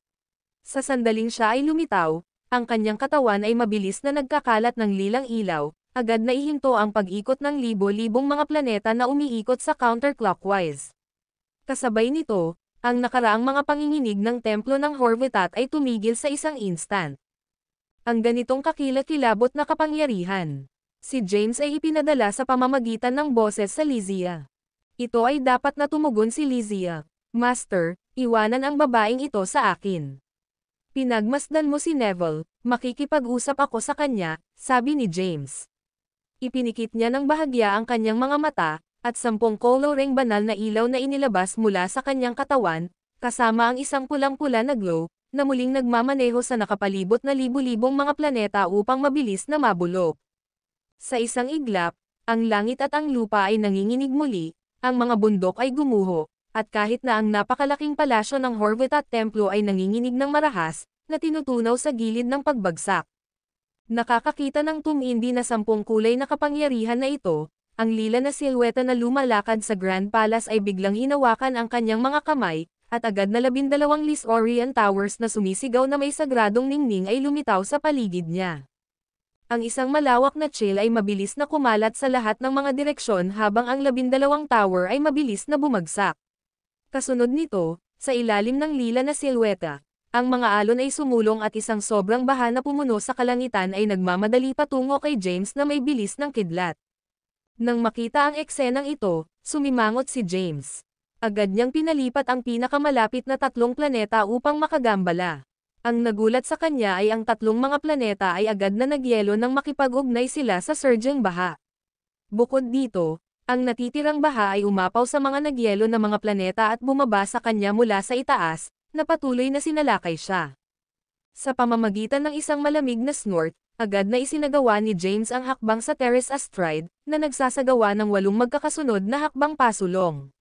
[SPEAKER 2] Sa sandaling siya ay lumitaw, ang kanyang katawan ay mabilis na nagkakalat ng lilang ilaw, agad na ihinto ang pag-ikot ng libo-libong mga planeta na umiikot sa counterclockwise. Kasabay nito, ang nakaraang mga panginginig ng templo ng Horvatat ay tumigil sa isang instant. Ang ganitong kakilakilabot na kapangyarihan. Si James ay ipinadala sa pamamagitan ng boses sa Lysia. Ito ay dapat na tumugon si Lysia. Master, iwanan ang babaeng ito sa akin. Pinagmasdan mo si Neville, makikipag-usap ako sa kanya, sabi ni James. Ipinikit niya ng bahagya ang kanyang mga mata, at 10 koloreng banal na ilaw na inilabas mula sa kanyang katawan, kasama ang isang pulang-pula na glow, na muling nagmamaneho sa nakapalibot na libu-libong mga planeta upang mabilis na mabulok. Sa isang iglap, ang langit at ang lupa ay nanginginig muli, ang mga bundok ay gumuho, at kahit na ang napakalaking palasyo ng Horvatat Templo ay nanginginig ng marahas, na tinutunaw sa gilid ng pagbagsak. Nakakakita ng tumindi na 10 kulay na kapangyarihan na ito, ang lila na silweta na lumalakad sa Grand Palace ay biglang hinawakan ang kanyang mga kamay, at agad na 12 Lysorian Towers na sumisigaw na may sagradong ningning ay lumitaw sa paligid niya. Ang isang malawak na chill ay mabilis na kumalat sa lahat ng mga direksyon habang ang 12 tower ay mabilis na bumagsak. Kasunod nito, sa ilalim ng lila na silweta, ang mga alon ay sumulong at isang sobrang baha na pumuno sa kalangitan ay nagmamadali patungo kay James na may bilis ng kidlat. Nang makita ang eksenang ito, sumimangot si James. Agad niyang pinalipat ang pinakamalapit na 3 planeta upang makagambala. Ang nagulat sa kanya ay ang 3 mga planeta ay agad na nagyelo nang makipag-ugnay sila sa surging baha. Bukod dito, ang natitirang baha ay umapaw sa mga nagyelo na mga planeta at bumaba sa kanya mula sa itaas, na patuloy na sinalakay siya. Sa pamamagitan ng isang malamig na snort, agad na isinagawa ni James ang hakbang sa Terrace Astride, na nagsasagawa ng 8 magkakasunod na hakbang pasulong.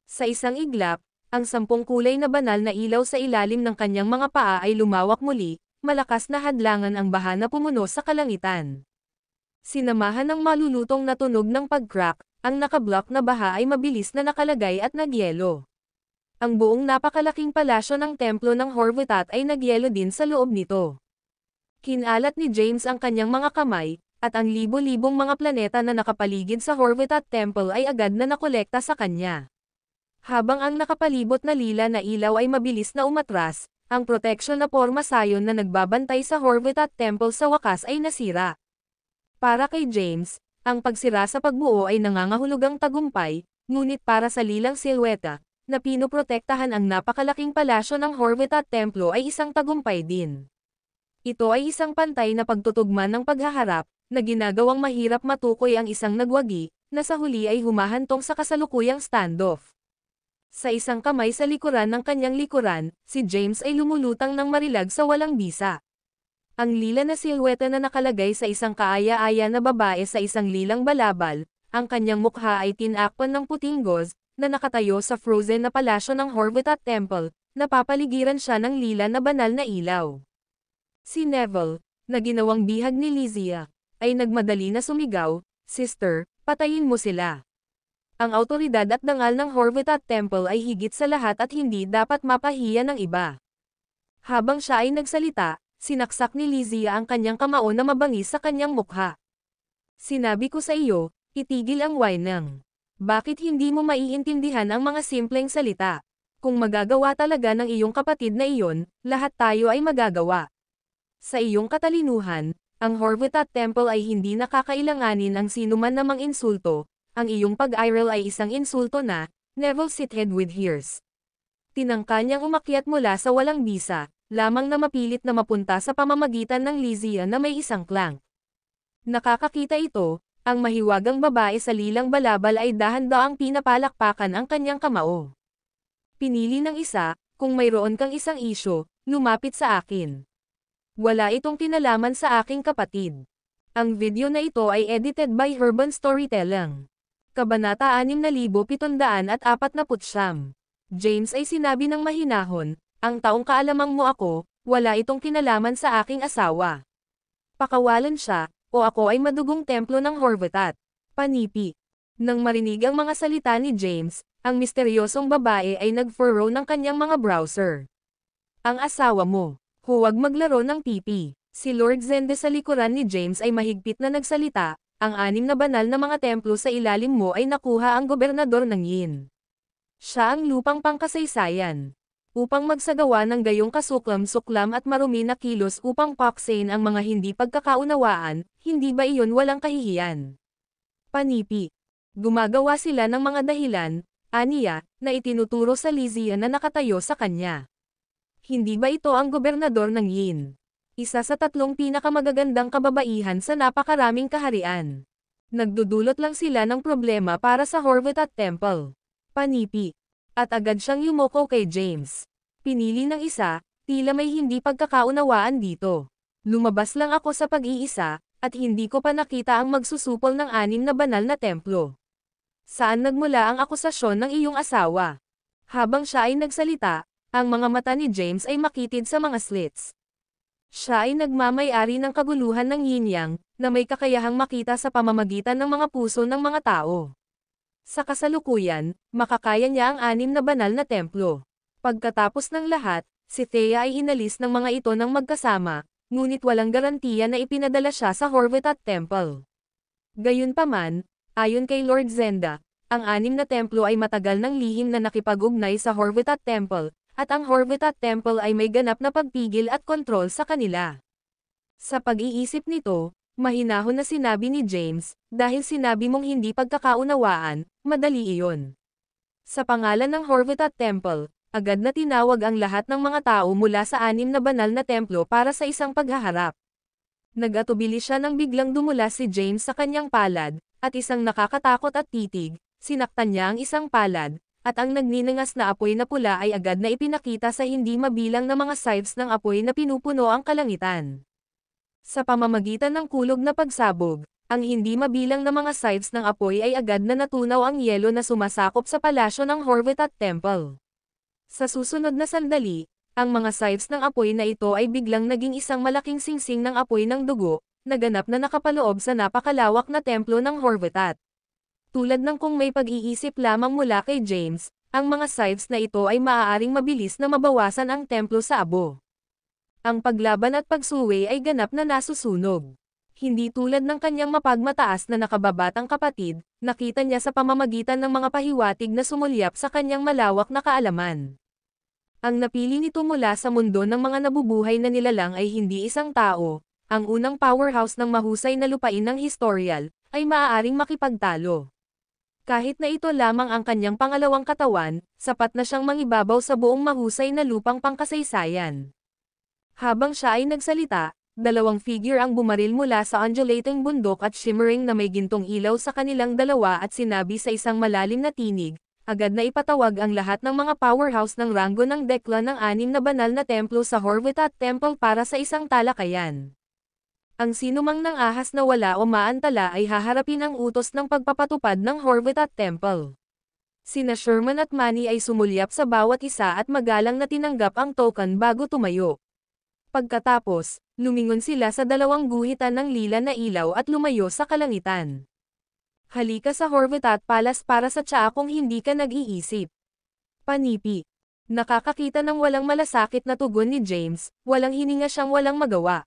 [SPEAKER 2] Sa isang iglap, ang 10 kulay na banal na ilaw sa ilalim ng kanyang mga paa ay lumawak muli, malakas na hadlangan ang baha na pumuno sa kalangitan. Sinamahan ng malulutong na tunog ng pag-crack, ang nakablock na baha ay mabilis na nakalagay at nagyelo. Ang buong napakalaking palasyo ng templo ng Horvatat ay nagyelo din sa loob nito. Kinalat ni James ang kanyang mga kamay, at ang libo-libong mga planeta na nakapaligid sa Horvatat Temple ay agad na nakolekta sa kanya. Habang ang nakapalibot na lila na ilaw ay mabilis na umatras, ang proteksyon na porma sayon na nagbabantay sa Horvatat Temple sa wakas ay nasira. Para kay James, ang pagsira sa pagbuo ay nangangahulugang tagumpay, ngunit para sa lilang silweta, na pinoprotektahan ang napakalaking palasyo ng Horvatat Templo ay isang tagumpay din. Ito ay isang pantay na pagtutugma ng paghaharap, na ginagawang mahirap matukoy ang isang nagwagi, na sa huli ay humahantong sa kasalukuyang standoff. Sa isang kamay sa likuran ng kanyang likuran, si James ay lumulutang ng marilag sa walang bisa. Ang lila na silweta na nakalagay sa isang kaaya-aya na babae sa isang lilang balabal, ang kanyang mukha ay tinakpan ng puting gauze, na nakatayo sa frozen na palasyo ng Horvatat Temple, napapaligiran siya ng lila na banal na ilaw. Si Neville, na ginawang bihag ni Lysia, ay nagmadali na sumigaw, "Sister, patayin mo sila." Ang awtoridad at dangal ng Horvatat Temple ay higit sa lahat at hindi dapat mapahiya ng iba. Habang siya ay nagsalita, sinaksak ni Lysia ang kanyang kamao na mabangis sa kanyang mukha. "Sinabi ko sa iyo, itigil ang whinang. Bakit hindi mo maiintindihan ang mga simpleng salita? Kung magagawa talaga ng iyong kapatid na iyon, lahat tayo ay magagawa. Sa iyong katalinuhan, ang Horvatat Temple ay hindi nakakailanganin ang sinuman namang insulto. Ang iyong pag-iral ay isang insulto na, Neville Sithead with Hears." Tinangka niyang umakyat mula sa walang bisa, lamang na mapilit na mapunta sa pamamagitan ng Lysia na may isang clank. Nakakakita ito, ang mahiwagang babae sa lilang balabal ay dahan-daang pinapalakpakan ang kanyang kamao. Pinili ng isa, "Kung mayroon kang isang isyo, lumapit sa akin. Wala itong kinalaman sa aking kapatid." Ang video na ito ay edited by Herban Storytelling. Kabanata 6749. James ay sinabi ng mahinahon, "Ang taong kaalamang mo ako, wala itong kinalaman sa aking asawa. Pakawalan siya, o ako ay madugong templo ng Horvatat." Panipi. Nang marinig ang mga salita ni James, ang misteryosong babae ay nag-furrow ng kanyang mga browser. "Ang asawa mo. Huwag maglaro ng pipi. Si Lord Zende sa likuran ni James ay mahigpit na nagsalita, ang 6 na banal na mga templo sa ilalim mo ay nakuha ang gobernador ng Yin. Siya ang lupang pangkasaysayan. Upang magsagawa ng gayong kasuklam-suklam at marumi na kilos upang paksain ang mga hindi pagkakaunawaan, hindi ba iyon walang kahihiyan? Panipi. Gumagawa sila ng mga dahilan, aniya, na itinuturo sa Lysia na nakatayo sa kanya. Hindi ba ito ang gobernador ng Yin? Isa sa 3 pinakamagagandang kababaihan sa napakaraming kaharian. Nagdudulot lang sila ng problema para sa Horvath Temple. Panipi. At agad siyang yumoko kay James. Pinili ng isa, tila may hindi pagkakaunawaan dito. Lumabas lang ako sa pag-iisa, at hindi ko pa nakita ang magsusupol ng 6 na banal na templo. Saan nagmula ang akusasyon ng iyong asawa? Habang siya ay nagsalita, ang mga mata ni James ay makitid sa mga slits. Siya ay nagmamay-ari ng kaguluhan ng yin-yang, na may kakayahang makita sa pamamagitan ng mga puso ng mga tao. Sa kasalukuyan, makakaya niya ang 6 na banal na templo. Pagkatapos ng lahat, si Thea ay inalis ng mga ito ng magkasama, ngunit walang garantiya na ipinadala siya sa Horvath Temple. Gayunpaman, ayon kay Lord Zenda, ang 6 na templo ay matagal ng lihim na nakipag-ugnay sa Horvath Temple, at ang Horvath Temple ay may ganap na pagpigil at kontrol sa kanila. Sa pag-iisip nito, mahinahon na sinabi ni James, dahil sinabi mong hindi pagkakaunawaan, madali iyon. Sa pangalan ng Horvath Temple, agad na tinawag ang lahat ng mga tao mula sa 6 na banal na templo para sa isang paghaharap. Nag-atubili siya nang biglang dumula si James sa kanyang palad, at isang nakakatakot at titig, sinaktan niya ang isang palad, at ang nagninangas na apoy na pula ay agad na ipinakita sa hindi mabilang na mga scythes ng apoy na pinupuno ang kalangitan. Sa pamamagitan ng kulog na pagsabog, ang hindi mabilang na mga scythes ng apoy ay agad na natunaw ang yelo na sumasakop sa palasyo ng Horvath Temple. Sa susunod na sandali, ang mga scythes ng apoy na ito ay biglang naging isang malaking singsing ng apoy ng dugo, na ganap na nakapaloob sa napakalawak na templo ng Horvath. Tulad ng kung may pag-iisip lamang mula kay James, ang mga scythes na ito ay maaaring mabilis na mabawasan ang templo sa abo. Ang paglaban at pagsuwi ay ganap na nasusunog. Hindi tulad ng kanyang mapagmataas na nakababatang kapatid, nakita niya sa pamamagitan ng mga pahiwatig na sumulyap sa kanyang malawak na kaalaman. Ang napili nito mula sa mundo ng mga nabubuhay na nilalang ay hindi isang tao, ang unang powerhouse ng mahusay na lupain ng historial, ay maaaring makipagtalo. Kahit na ito lamang ang kanyang pangalawang katawan, sapat na siyang mangibabaw sa buong mahusay na lupang pangkasaysayan. Habang siya ay nagsalita, 2 figure ang bumaril mula sa undulating bundok at shimmering na may gintong ilaw sa kanilang dalawa at sinabi sa isang malalim na tinig, agad na ipatawag ang lahat ng mga powerhouse ng ranggo ng dekla ng 6 na banal na templo sa Horvath Temple para sa isang talakayan. Ang sinumang nang ahas na wala o maantala ay haharapin ang utos ng pagpapatupad ng Horvath Temple. Sina Sherman at Manny ay sumulyap sa bawat isa at magalang na tinanggap ang token bago tumayo. Pagkatapos, lumingon sila sa 2 guhitan ng lila na ilaw at lumayo sa kalangitan. Halika sa Horvath Palace para sa tsaa kung hindi ka nag-iisip. Panipi. Nakakakita ng walang malasakit na tugon ni James, walang hininga siyang walang magawa.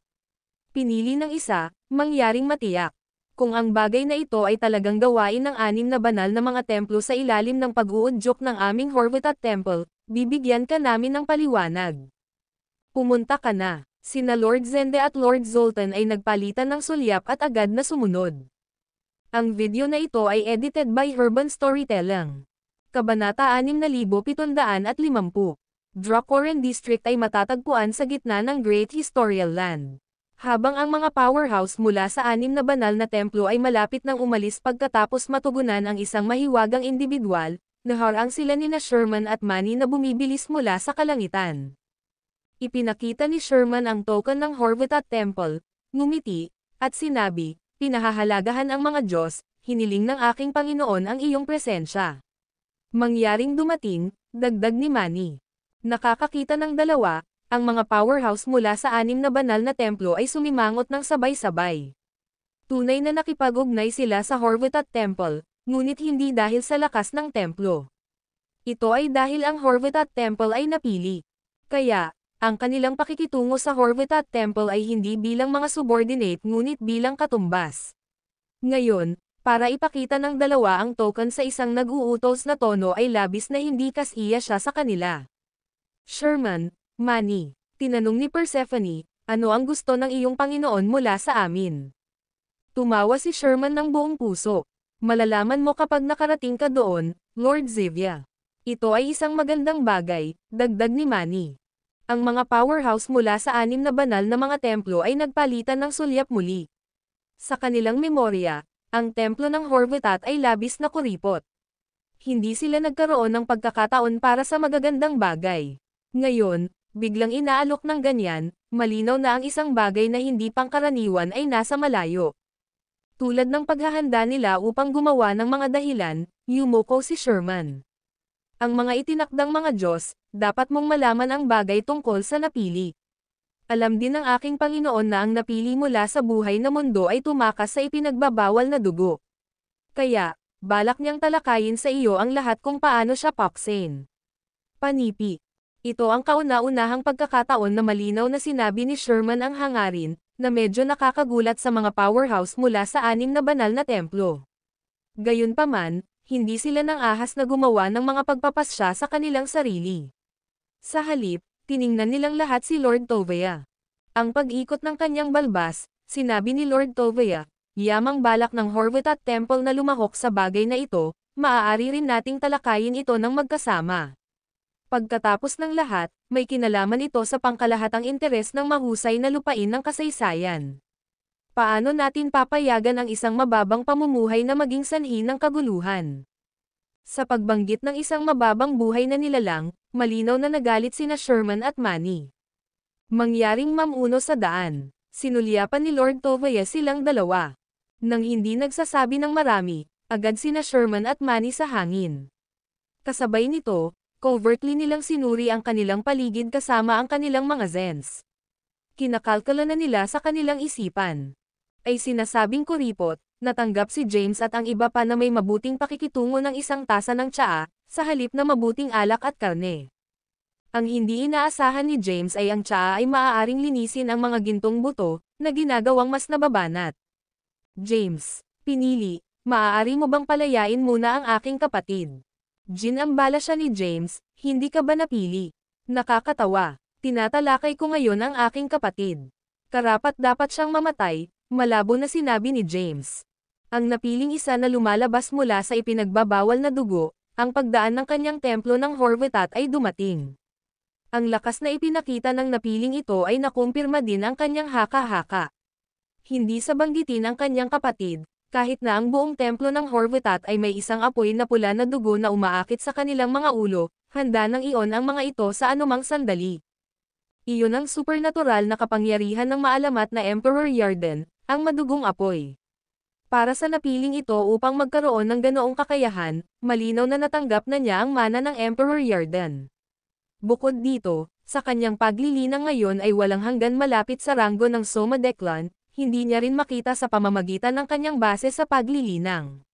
[SPEAKER 2] Pinili ng isa, mangyaring matiyak. Kung ang bagay na ito ay talagang gawain ng 6 na banal na mga templo sa ilalim ng pag-uudyok ng aming Horvath Temple, bibigyan ka namin ng paliwanag. Pumunta ka na. Sina Lord Zende at Lord Zoltan ay nagpalitan ng sulyap at agad na sumunod. Ang video na ito ay edited by Urban Storytelling. Kabanata 6750. Dracoran District ay matatagpuan sa gitna ng Great Historial Land. Habang ang mga powerhouse mula sa 6 na banal na templo ay malapit nang umalis pagkatapos matugunan ang isang mahiwagang individual, naharang sila nina Sherman at Manny na bumibilis mula sa kalangitan. Ipinakita ni Sherman ang token ng Horvath Temple, ngumiti, at sinabi, "Pinahahalagahan ang mga Diyos, hiniling ng aking Panginoon ang iyong presensya." Mangyaring dumating, dagdag ni Manny. Nakakakita ng dalawa, ang mga powerhouse mula sa 6 na banal na templo ay sumimangot ng sabay-sabay. Tunay na nakipag-ugnay sila sa Horvath Temple, ngunit hindi dahil sa lakas ng templo. Ito ay dahil ang Horvath Temple ay napili. Kaya, Ang kanilang pakikitungo sa Horvatat Temple ay hindi bilang mga subordinate ngunit bilang katumbas. Ngayon, para ipakita ng dalawa ang token sa isang nag-uutos na tono ay labis na hindi kasiya siya sa kanila. Sherman, Manny, tinanong ni Persephone, ano ang gusto ng iyong Panginoon mula sa amin? Tumawa si Sherman ng buong puso. Malalaman mo kapag nakarating ka doon, Lord Zevia. Ito ay isang magandang bagay, dagdag ni Manny. Ang mga powerhouse mula sa 6 na banal na mga templo ay nagpalitan ng sulyap muli. Sa kanilang memorya, ang templo ng Horvatat ay labis na kuripot. Hindi sila nagkaroon ng pagkakataon para sa magagandang bagay. Ngayon, biglang inaalok ng ganyan, malinaw na ang isang bagay na hindi pangkaraniwan ay nasa malayo. Tulad ng paghahanda nila upang gumawa ng mga dahilan, yumoko si Sherman. Ang mga itinakdang mga Diyos, dapat mong malaman ang bagay tungkol sa napili. Alam din ng aking Panginoon na ang napili mula sa buhay na mundo ay tumakas sa ipinagbabawal na dugo. Kaya, balak niyang talakayin sa iyo ang lahat kung paano siya paksain. Panipi. Ito ang kauna-unahang pagkakataon na malinaw na sinabi ni Sherman ang hangarin, na medyo nakakagulat sa mga powerhouse mula sa 6 na banal na templo. Gayunpaman, hindi sila nang ahas na gumawa ng mga pagpapasya sa kanilang sarili. Sa halip, tiningnan nilang lahat si Lord Tovea. Ang pag-ikot ng kanyang balbas, sinabi ni Lord Tovea, yamang balak ng Horvatat Temple na lumahok sa bagay na ito, maaari rin nating talakayin ito ng magkasama. Pagkatapos ng lahat, may kinalaman ito sa pangkalahatang interes ng mahusay na lupain ng kasaysayan. Paano natin papayagan ang isang mababang pamumuhay na maging sanhi ng kaguluhan? Sa pagbanggit ng isang mababang buhay na nilalang, malinaw na nagalit sina Sherman at Manny. Mangyaring mamuno sa daan, sinulyapan ni Lord Tovea silang dalawa. Nang hindi nagsasabi ng marami, agad sina Sherman at Manny sa hangin. Kasabay nito, covertly nilang sinuri ang kanilang paligid kasama ang kanilang mga Zens. Kinakalkala na nila sa kanilang isipan. Ay sinasabing kuripot, natanggap si James at ang iba pa na may mabuting pakikitungo ng isang tasa ng tsaa, sa halip na mabuting alak at karne. Ang hindi inaasahan ni James ay ang tsaa ay maaaring linisin ang mga gintong buto, na ginagawang mas nababanat. James, pinili, maaari mo bang palayain muna ang aking kapatid? Ginambala siya ni James, hindi ka ba napili? Nakakatawa, tinatalakay ko ngayon ang aking kapatid. Karapat dapat siyang mamatay, malabo na sinabi ni James. Ang napiling isa na lumalabas mula sa ipinagbabawal na dugo, ang pagdaan ng kanyang templo ng Horvatat ay dumating. Ang lakas na ipinakita ng napiling ito ay nakumpirma din ang kanyang haka-haka. Hindi sa banggitin ang kanyang kapatid, kahit na ang buong templo ng Horvatat ay may isang apoy na pula na dugo na umaakit sa kanilang mga ulo, handa nang iyon ang mga ito sa anumang sandali. Iyon ang supernatural na kapangyarihan ng maalamat na Emperor Yarden, ang madugong apoy. Para sa napiling ito upang magkaroon ng ganoong kakayahan, malinaw na natanggap na niya ang mana ng Emperor Yarden. Bukod dito, sa kanyang paglilinang ngayon ay walang hanggan malapit sa ranggo ng Soma Declan, hindi niya rin makita sa pamamagitan ng kanyang base sa paglilinang.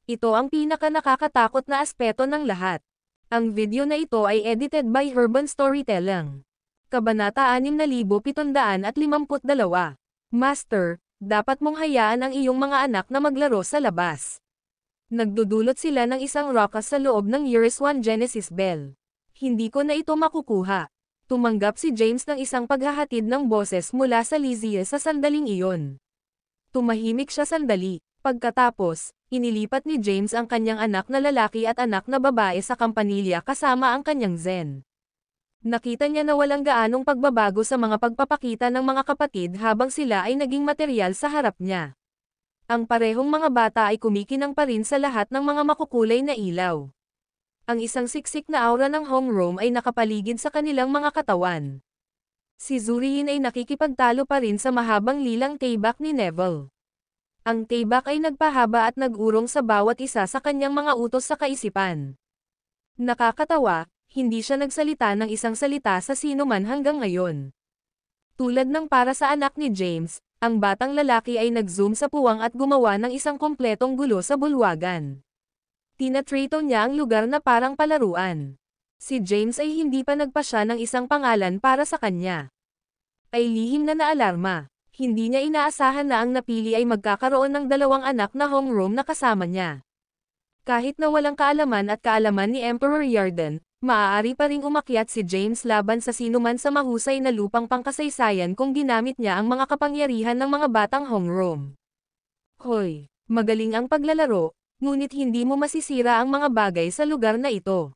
[SPEAKER 2] Ito ang pinaka-nakakatakot na aspeto ng lahat. Ang video na ito ay edited by Urban Storytelling. Kabanata 6752. Master, dapat mong hayaan ang iyong mga anak na maglaro sa labas. Nagdudulot sila ng isang ruckus sa loob ng Years 1 Genesis Bell. Hindi ko na ito makukuha. Tumanggap si James ng isang paghahatid ng boses mula sa Lizzie sa sandaling iyon. Tumahimik siya sandali. Pagkatapos, inilipat ni James ang kanyang anak na lalaki at anak na babae sa kampanilya kasama ang kanyang Zen. Nakita niya na walang gaanong pagbabago sa mga pagpapakita ng mga kapatid habang sila ay naging materyal sa harap niya. Ang parehong mga bata ay kumikinang pa rin sa lahat ng mga makukulay na ilaw. Ang isang siksik na aura ng homeroom ay nakapaligid sa kanilang mga katawan. Si Zuriin ay nakikipagtalo pa rin sa mahabang lilang taybak ni Neville. Ang taybak ay nagpahaba at nag-urong sa bawat isa sa kanyang mga utos sa kaisipan. Nakakatawa, hindi siya nagsalita ng isang salita sa sinuman hanggang ngayon. Tulad ng para sa anak ni James, ang batang lalaki ay nag-zoom sa puwang at gumawa ng isang kompletong gulo sa bulwagan. Tinatrato niya ang lugar na parang palaruan. Si James ay hindi pa nagpasya ng isang pangalan para sa kanya. Ay lihim na naalarma. Hindi niya inaasahan na ang napili ay magkakaroon ng 2 anak na homeroom na kasama niya. Kahit na walang kaalaman at kaalaman ni Emperor Yarden, maaari pa ring umakyat si James laban sa sinuman sa mahusay na lupang pangkasaysayan kung ginamit niya ang mga kapangyarihan ng mga batang homeroom. Hoy, magaling ang paglalaro, ngunit hindi mo masisira ang mga bagay sa lugar na ito.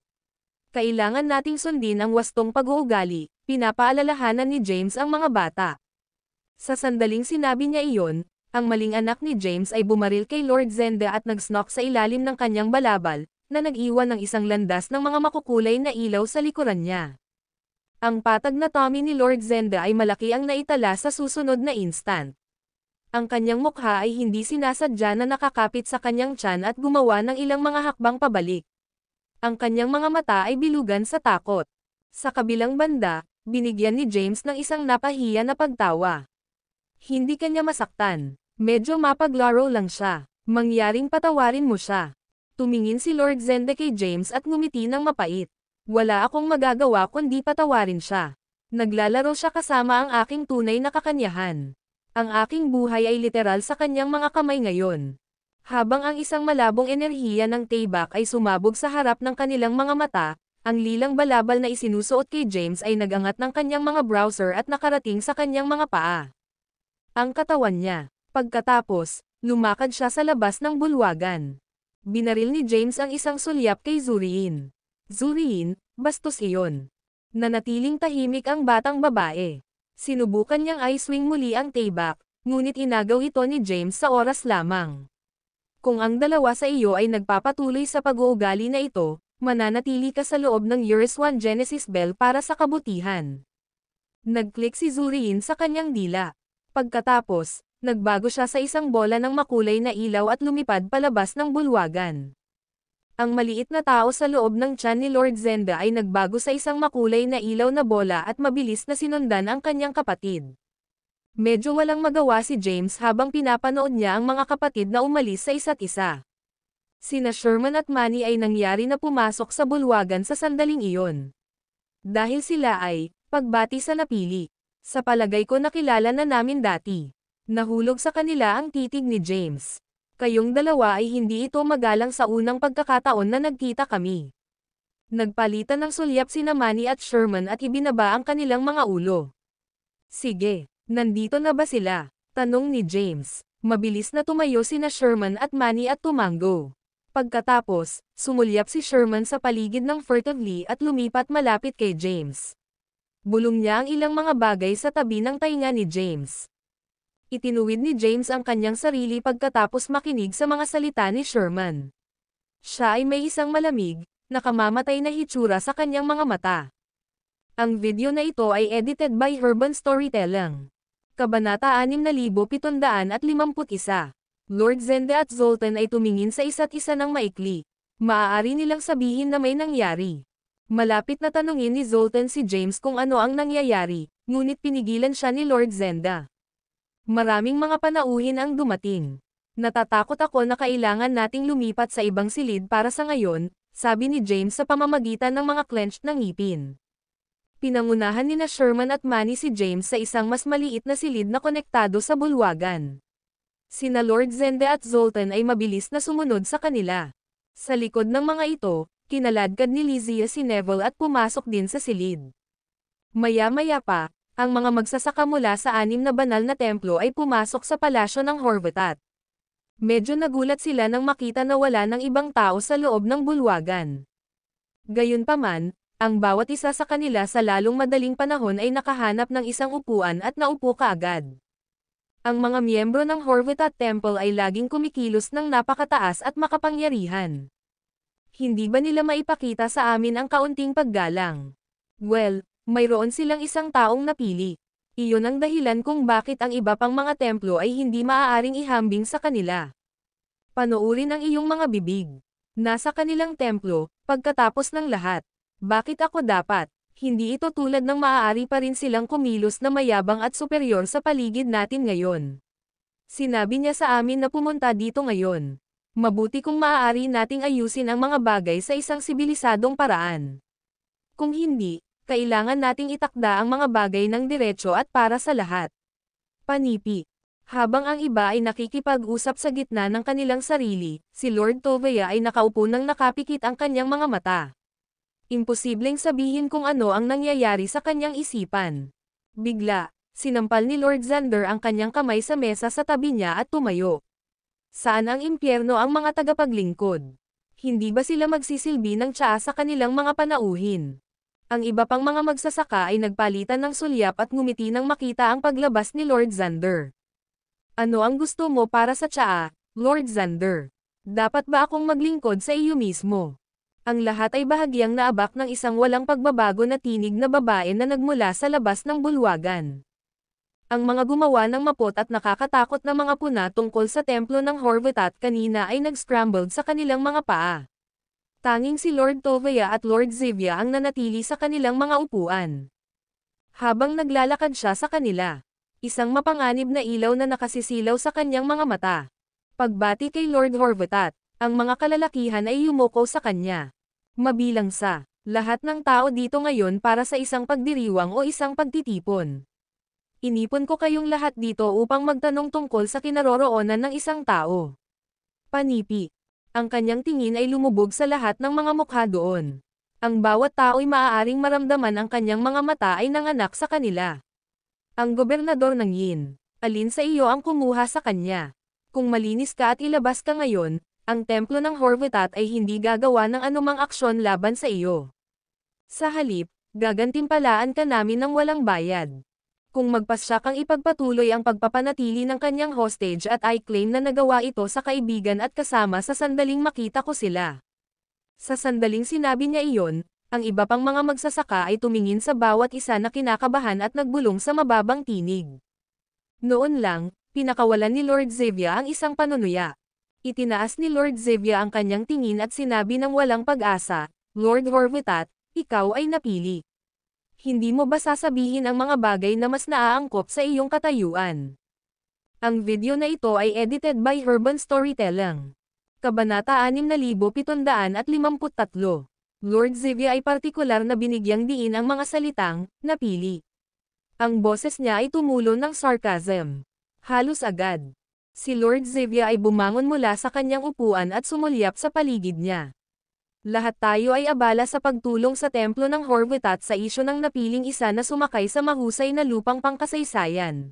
[SPEAKER 2] Kailangan nating sundin ang wastong pag-uugali, pinapaalalahanan ni James ang mga bata. Sa sandaling sinabi niya iyon, ang maling anak ni James ay bumaril kay Lord Zenda at nag-snock sa ilalim ng kanyang balabal, na nag-iwan ng isang landas ng mga makukulay na ilaw sa likuran niya. Ang patag na tummy ni Lord Zenda ay malaki ang naitala sa susunod na instant. Ang kanyang mukha ay hindi sinasadya na nakakapit sa kanyang tiyan at gumawa ng ilang mga hakbang pabalik. Ang kanyang mga mata ay bilugan sa takot. Sa kabilang banda, binigyan ni James ng isang napahiya na pagtawa. Hindi kanya masaktan. Medyo mapaglaro lang siya. Mangyaring patawarin mo siya. Tumingin si Lord Zenda kay James at ngumiti ng mapait. Wala akong magagawa kundi patawarin siya. Naglalaro siya kasama ang aking tunay na kakanyahan. Ang aking buhay ay literal sa kanyang mga kamay ngayon. Habang ang isang malabong enerhiya ng Taybak ay sumabog sa harap ng kanilang mga mata, ang lilang balabal na isinusuot kay James ay nagangat ng kanyang mga browser at nakarating sa kanyang mga paa. Ang katawan niya. Pagkatapos, lumakad siya sa labas ng bulwagan. Binaril ni James ang isang sulyap kay Zuriin. Zuriin, bastos iyon. Nanatiling tahimik ang batang babae. Sinubukan niyang i-swing muli ang Taybak, ngunit inagaw ito ni James sa oras lamang. Kung ang dalawa sa iyo ay nagpapatuloy sa pag-uugali na ito, mananatili ka sa loob ng Eurus 1 Genesis Bell para sa kabutihan. Nag-click si Zuriin sa kanyang dila. Pagkatapos, nagbago siya sa isang bola ng makulay na ilaw at lumipad palabas ng bulwagan. Ang maliit na tao sa loob ng tiyan ni Lord Zenda ay nagbago sa isang makulay na ilaw na bola at mabilis na sinundan ang kanyang kapatid. Medyo walang magawa si James habang pinapanood niya ang mga kapatid na umalis sa isa't isa. Sina Sherman at Manny ay nangyari na pumasok sa bulwagan sa sandaling iyon. Dahil sila ay pagbati sa napili. Sa palagay ko nakilala na namin dati. Nahulog sa kanila ang titig ni James. Kayong dalawa ay hindi ito magalang sa unang pagkakataon na nagkita kami. Nagpalitan ng sulyap sina Manny at Sherman at ibinaba ang kanilang mga ulo. Sige, nandito na ba sila? Tanong ni James. Mabilis na tumayo sina Sherman at Manny at tumango. Pagkatapos, sumulyap si Sherman sa paligid ng furtively at lumipat malapit kay James. Bulong niya ang ilang mga bagay sa tabi ng tainga ni James. Itinuwid ni James ang kanyang sarili pagkatapos makinig sa mga salita ni Sherman. Siya ay may isang malamig, nakamamatay na hitsura sa kanyang mga mata. Ang video na ito ay edited by Herban Storytelling. Kabanata 6751. Lord Zenda at Zoltan ay tumingin sa isa't isa ng maikli. Maaari nilang sabihin na may nangyari. Malapit na tanungin ni Zoltan si James kung ano ang nangyayari, ngunit pinigilan siya ni Lord Zenda. Maraming mga panauhin ang dumating. Natatakot ako na kailangan nating lumipat sa ibang silid para sa ngayon, sabi ni James sa pamamagitan ng mga clenched na ngipin. Pinangunahan ni Sherman at Manny si James sa isang mas maliit na silid na konektado sa bulwagan. Sina Lord Zenda at Zoltan ay mabilis na sumunod sa kanila. Sa likod ng mga ito, kinaladkad ni Lysia si Neville at pumasok din sa silid. Maya-maya pa, ang mga magsasaka mula sa 6 na banal na templo ay pumasok sa palasyo ng Horvatat. Medyo nagulat sila nang makita na wala ng ibang tao sa loob ng bulwagan. Gayunpaman, ang bawat isa sa kanila sa lalong madaling panahon ay nakahanap ng isang upuan at naupo kaagad. Ang mga miyembro ng Horvatat Temple ay laging kumikilos ng napakataas at makapangyarihan. Hindi ba nila maipakita sa amin ang kaunting paggalang? Well, mayroon silang isang taong napili. Iyon ang dahilan kung bakit ang iba pang mga templo ay hindi maaaring ihambing sa kanila. Panoorin ang iyong mga bibig. Nasa kanilang templo, pagkatapos ng lahat. Bakit ako dapat? Hindi ito tulad ng maaari pa rin silang kumilos na mayabang at superior sa paligid natin ngayon. Sinabi niya sa amin na pumunta dito ngayon. Mabuti kung maaari nating ayusin ang mga bagay sa isang sibilisadong paraan. Kung hindi, kailangan nating itakda ang mga bagay ng diretso at para sa lahat. Panipi. Habang ang iba ay nakikipag-usap sa gitna ng kanilang sarili, si Lord Tovea ay nakaupo nang nakapikit ang kanyang mga mata. Imposibleng sabihin kung ano ang nangyayari sa kanyang isipan. Bigla, sinampal ni Lord Xander ang kanyang kamay sa mesa sa tabi niya at tumayo. Saan ang impyerno ang mga tagapaglingkod? Hindi ba sila magsisilbi ng tsaa sa kanilang mga panauhin? Ang iba pang mga magsasaka ay nagpalitan ng sulyap at ngumiti nang makita ang paglabas ni Lord Xander. Ano ang gusto mo para sa tsaa, Lord Xander? Dapat ba akong maglingkod sa iyo mismo? Ang lahat ay bahagyang naabak ng isang walang pagbabago na tinig na babae na nagmula sa labas ng bulwagan. Ang mga gumawa ng mapot at nakakatakot na mga puna tungkol sa templo ng Horvatat kanina ay nag-scrambled sa kanilang mga paa. Tanging si Lord Tovea at Lord Xivia ang nanatili sa kanilang mga upuan. Habang naglalakad siya sa kanila, isang mapanganib na ilaw na nakasisilaw sa kanyang mga mata. Pagbati kay Lord Horvatat, ang mga kalalakihan ay yumuko sa kanya. Mabilang sa lahat ng tao dito ngayon para sa isang pagdiriwang o isang pagtitipon. Inipon ko kayong lahat dito upang magtanong tungkol sa kinaroroonan ng isang tao. Panipi. Ang kanyang tingin ay lumubog sa lahat ng mga mukha doon. Ang bawat tao'y maaaring maramdaman ang kanyang mga mata ay nanganak sa kanila. Ang gobernador ng Yin, alin sa iyo ang kumuha sa kanya? Kung malinis ka at ilabas ka ngayon, ang templo ng Horvatat ay hindi gagawa ng anumang aksyon laban sa iyo. Sa halip, gagantimpalaan ka namin ng walang bayad. Kung magpasya kang ipagpatuloy ang pagpapanatili ng kanyang hostage at I-claim na nagawa ito sa kaibigan at kasama sa sandaling makita ko sila. Sa sandaling sinabi niya iyon, ang iba pang mga magsasaka ay tumingin sa bawat isa na kinakabahan at nagbulong sa mababang tinig. Noon lang, pinakawalan ni Lord Xivia ang isang panunuya. Itinaas ni Lord Xivia ang kanyang tingin at sinabi ng walang pag-asa, Lord Horvatat, ikaw ay napili. Hindi mo ba sasabihin ang mga bagay na mas naaangkop sa iyong katayuan? Ang video na ito ay edited by Urban Storytelling. Kabanata 6753. Lord Xivia ay partikular na binigyang diin ang mga salitang, napili. Ang boses niya ay tumulo ng sarcasm. Halos agad. Si Lord Xivia ay bumangon mula sa kanyang upuan at sumulyap sa paligid niya. Lahat tayo ay abala sa pagtulong sa templo ng Horvatat sa isyu ng napiling isa na sumakay sa mahusay na lupang pangkasaysayan.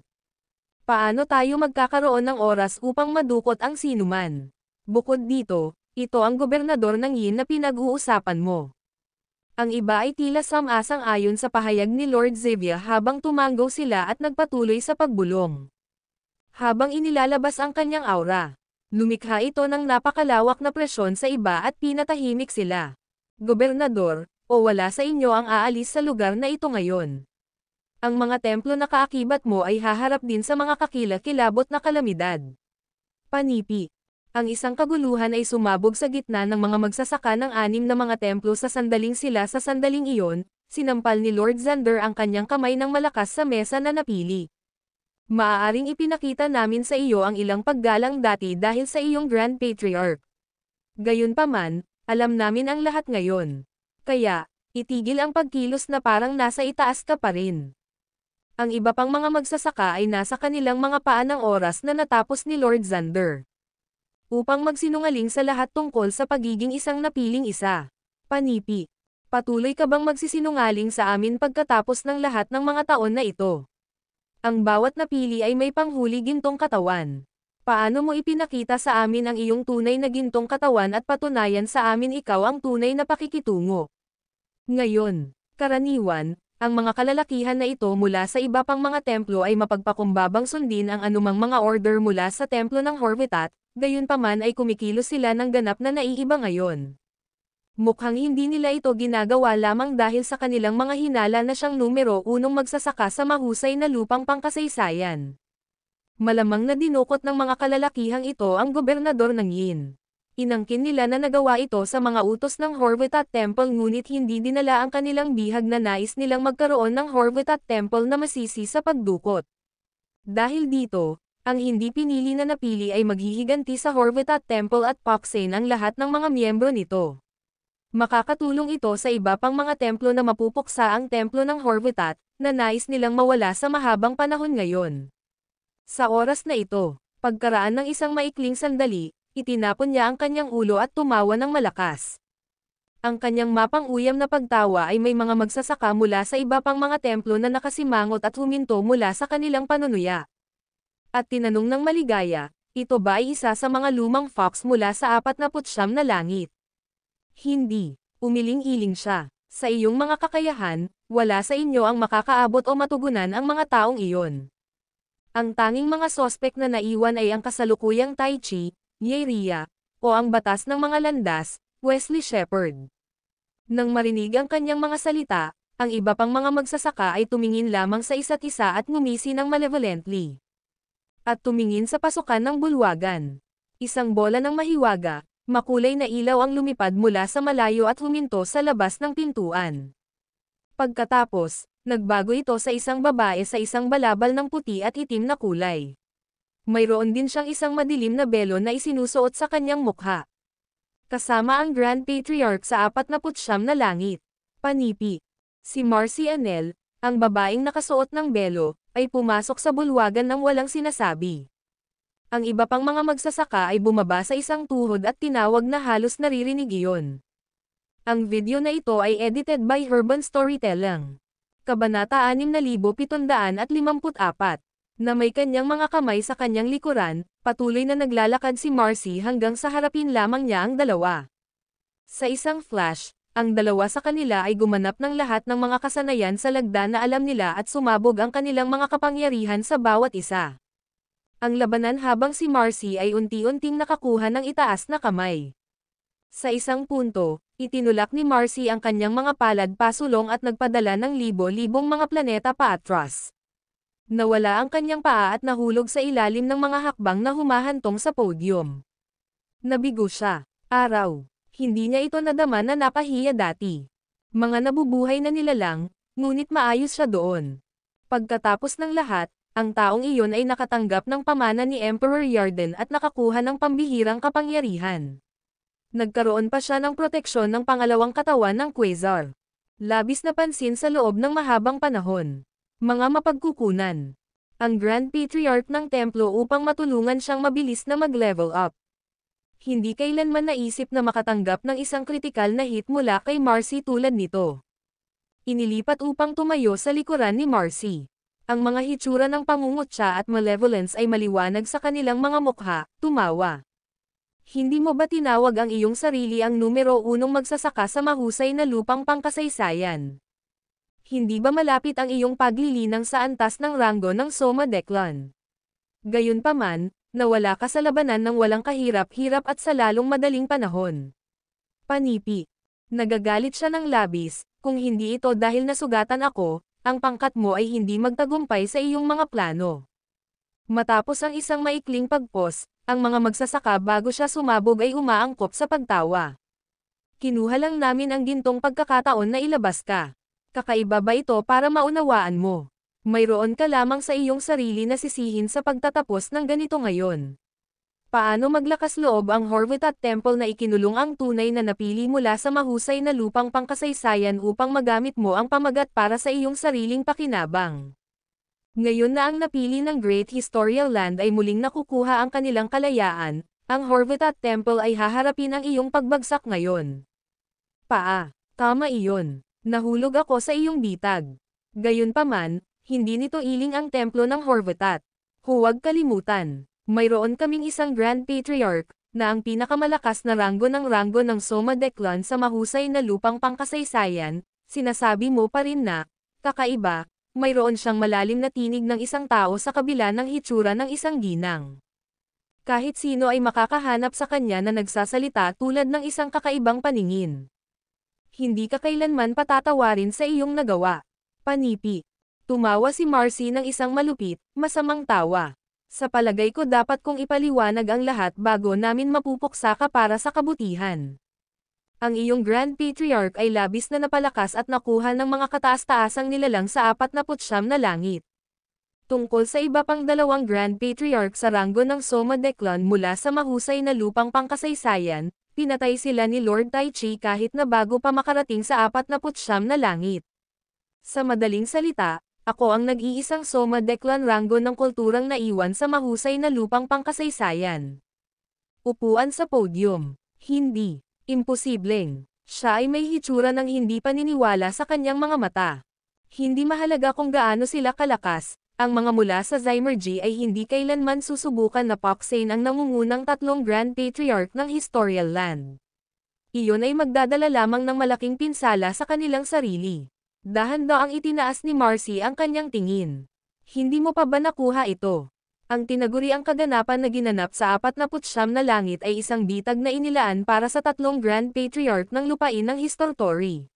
[SPEAKER 2] Paano tayo magkakaroon ng oras upang madukot ang sinuman? Bukod dito, ito ang gobernador ng Yin na pinag-uusapan mo. Ang iba ay tila sam-asang-ayon sa pahayag ni Lord Xivia habang tumanggaw sila at nagpatuloy sa pagbulong. Habang inilalabas ang kanyang aura, lumikha ito ng napakalawak na presyon sa iba at pinatahimik sila. Gobernador, o wala sa inyo ang aalis sa lugar na ito ngayon. Ang mga templo na kaakibat mo ay haharap din sa mga kakilakilabot na kalamidad. Panipi. Ang isang kaguluhan ay sumabog sa gitna ng mga magsasaka ng 6 na mga templo sa sandaling iyon, sinampal ni Lord Xander ang kanyang kamay ng malakas sa mesa na napili. Maaaring ipinakita namin sa iyo ang ilang paggalang dati dahil sa iyong Grand Patriarch. Gayunpaman, alam namin ang lahat ngayon. Kaya, itigil ang pagkilos na parang nasa itaas ka pa rin. Ang iba pang mga magsasaka ay nasa kanilang mga paa ng oras na natapos ni Lord Xander. Upang magsinungaling sa lahat tungkol sa pagiging isang napiling isa. Panipi. Patuloy ka bang magsisinungaling sa amin pagkatapos ng lahat ng mga taon na ito? Ang bawat napili ay may panghuli gintong katawan. Paano mo ipinakita sa amin ang iyong tunay na gintong katawan at patunayan sa amin ikaw ang tunay na pakikitungo? Ngayon, karaniwan, ang mga kalalakihan na ito mula sa iba pang mga templo ay mapagpakumbabang sundin ang anumang mga order mula sa templo ng Horvatat, gayunpaman ay kumikilos sila ng ganap na naiiba ngayon. Mukhang hindi nila ito ginagawa lamang dahil sa kanilang mga hinala na siyang numero 1 magsasaka sa mahusay na lupang pangkasaysayan. Malamang na dinukot ng mga kalalakihang ito ang gobernador ng Yin. Inangkin nila na nagawa ito sa mga utos ng Horvatat Temple ngunit hindi dinala ang kanilang bihag na nais nilang magkaroon ng Horvatat Temple na masisi sa pagdukot. Dahil dito, ang hindi pinili na napili ay maghihiganti sa Horvatat Temple at Paksain ang lahat ng mga miyembro nito. Makakatulong ito sa iba pang mga templo na mapupuksa ang templo ng Horvatat, na nais nilang mawala sa mahabang panahon ngayon. Sa oras na ito, pagkaraan ng isang maikling sandali, itinapon niya ang kanyang ulo at tumawa ng malakas. Ang kanyang mapang-uyam na pagtawa ay may mga magsasaka mula sa iba pang mga templo na nakasimangot at huminto mula sa kanilang panunuya. At tinanong ng maligaya, ito ba ay isa sa mga lumang fox mula sa 49 na langit? Hindi, umiling-iling siya. Sa iyong mga kakayahan, wala sa inyo ang makakaabot o matugunan ang mga taong iyon. Ang tanging mga sospek na naiwan ay ang kasalukuyang Tai Chi, Yeria, o ang batas ng mga landas, Wesley Shepherd. Nang marinig ang kanyang mga salita, ang iba pang mga magsasaka ay tumingin lamang sa isa't isa at ngumisi ng malevolently. At tumingin sa pasukan ng bulwagan. Isang bola ng mahiwaga, makulay na ilaw ang lumipad mula sa malayo at huminto sa labas ng pintuan. Pagkatapos, nagbago ito sa isang babae sa isang balabal ng puti at itim na kulay. Mayroon din siyang isang madilim na belo na isinusuot sa kanyang mukha. Kasama ang Grand Patriarch sa 49 na langit. Panipi. Si Marcy Anel, ang babaeng nakasuot ng belo, ay pumasok sa bulwagan ng walang sinasabi. Ang iba pang mga magsasaka ay bumaba sa isang tuhod at tinawag na halos naririnig iyon. Ang video na ito ay edited by Urban Storytelling. Kabanata 6754, na may kanyang mga kamay sa kanyang likuran, patuloy na naglalakad si Marcy hanggang sa harapin lamang niya ang dalawa. Sa isang flash, ang dalawa sa kanila ay gumanap ng lahat ng mga kasanayan sa lagda na alam nila at sumabog ang kanilang mga kapangyarihan sa bawat isa. Ang labanan habang si Marcy ay unti-unting nakakuha ng itaas na kamay. Sa isang punto, itinulak ni Marcy ang kanyang mga palad pasulong at nagpadala ng libo-libong mga planeta paatras. Nawala ang kanyang paa at nahulog sa ilalim ng mga hakbang na humahantong sa podium. Nabigo siya. Araw. Hindi niya ito nadama na napahiya dati. Mga nabubuhay na nilalang, ngunit maayos siya doon. Pagkatapos ng lahat, ang taong iyon ay nakatanggap ng pamana ni Emperor Yarden at nakakuha ng pambihirang kapangyarihan. Nagkaroon pa siya ng proteksyon ng pangalawang katawan ng Quasar. Labis na pansin sa loob ng mahabang panahon. Mga mapagkukunan. Ang Grand Patriarch ng templo upang matulungan siyang mabilis na mag-level up. Hindi kailanman naisip na makatanggap ng isang kritikal na hit mula kay Marcy tulad nito. Inilipat upang tumayo sa likuran ni Marcy. Ang mga hitsura ng pangungutya at malevolence ay maliwanag sa kanilang mga mukha, tumawa. Hindi mo ba tinawag ang iyong sarili ang numero 1 magsasaka sa mahusay na lupang pangkasaysayan? Hindi ba malapit ang iyong paglilinang sa antas ng ranggo ng Soma Declan? Gayunpaman, nawala ka sa labanan ng walang kahirap-hirap at sa lalong madaling panahon. Panipi. Nagagalit siya ng labis, kung hindi ito dahil nasugatan ako, ang pangkat mo ay hindi magtagumpay sa iyong mga plano. Matapos ang isang maikling pagpos, ang mga magsasaka bago siya sumabog ay umaangkop sa pagtawa. Kinuha lang namin ang gintong pagkakataon na ilabas ka. Kakaiba ba ito para maunawaan mo? Mayroon ka lamang sa iyong sarili na sisihin sa pagtatapos ng ganito ngayon. Paano maglakas loob ang Horvatat Temple na ikinulong ang tunay na napili mula sa mahusay na lupang pangkasaysayan upang magamit mo ang pamagat para sa iyong sariling pakinabang? Ngayon na ang napili ng Great Historical Land ay muling nakukuha ang kanilang kalayaan, ang Horvatat Temple ay haharapin ang iyong pagbagsak ngayon. Tama iyon. Nahulog ako sa iyong bitag. Gayunpaman, hindi nito iling ang templo ng Horvatat. Huwag kalimutan, mayroon kaming isang Grand Patriarch, na ang pinakamalakas na ranggo ng Soma Declan sa mahusay na lupang pangkasaysayan. Sinasabi mo pa rin na, kakaiba, mayroon siyang malalim na tinig ng isang tao sa kabila ng hitsura ng isang ginang. Kahit sino ay makakahanap sa kanya na nagsasalita tulad ng isang kakaibang paningin. Hindi ka kailanman patatawarin sa iyong nagawa. Panipi. Tumawa si Marcy ng isang malupit, masamang tawa. Sa palagay ko dapat kong ipaliwanag ang lahat bago namin mapupuksa ka para sa kabutihan. Ang iyong Grand Patriarch ay labis na napalakas at nakuha ng mga kataas-taasang nilalang sa 49 na langit. Tungkol sa iba pang dalawang Grand Patriarch sa ranggo ng Soma Declan mula sa mahusay na lupang pangkasaysayan, Pinatay sila ni Lord Tai Chi kahit na bago pa makarating sa 49 na langit. Sa madaling salita, ako ang nag-iisang Soma Declan Rango ng kulturang naiwan sa mahusay na lupang pangkasaysayan. Upuan sa podium. Hindi. Imposibleng. Siya ay may hitsura ng hindi paniniwala sa kanyang mga mata. Hindi mahalaga kung gaano sila kalakas, ang mga mula sa Zymergy ay hindi kailanman susubukan na paksain ang nangungunang 3 Grand Patriarch ng Historial Land. Iyon ay magdadala lamang ng malaking pinsala sa kanilang sarili. Dahan-daang itinaas ni Marcy ang kanyang tingin. Hindi mo pa ba nakuha ito? Ang tinaguriang kaganapan na ginanap sa 49 na langit ay isang bitag na inilaan para sa 3 Grand Patriarch ng lupain ng Histortory.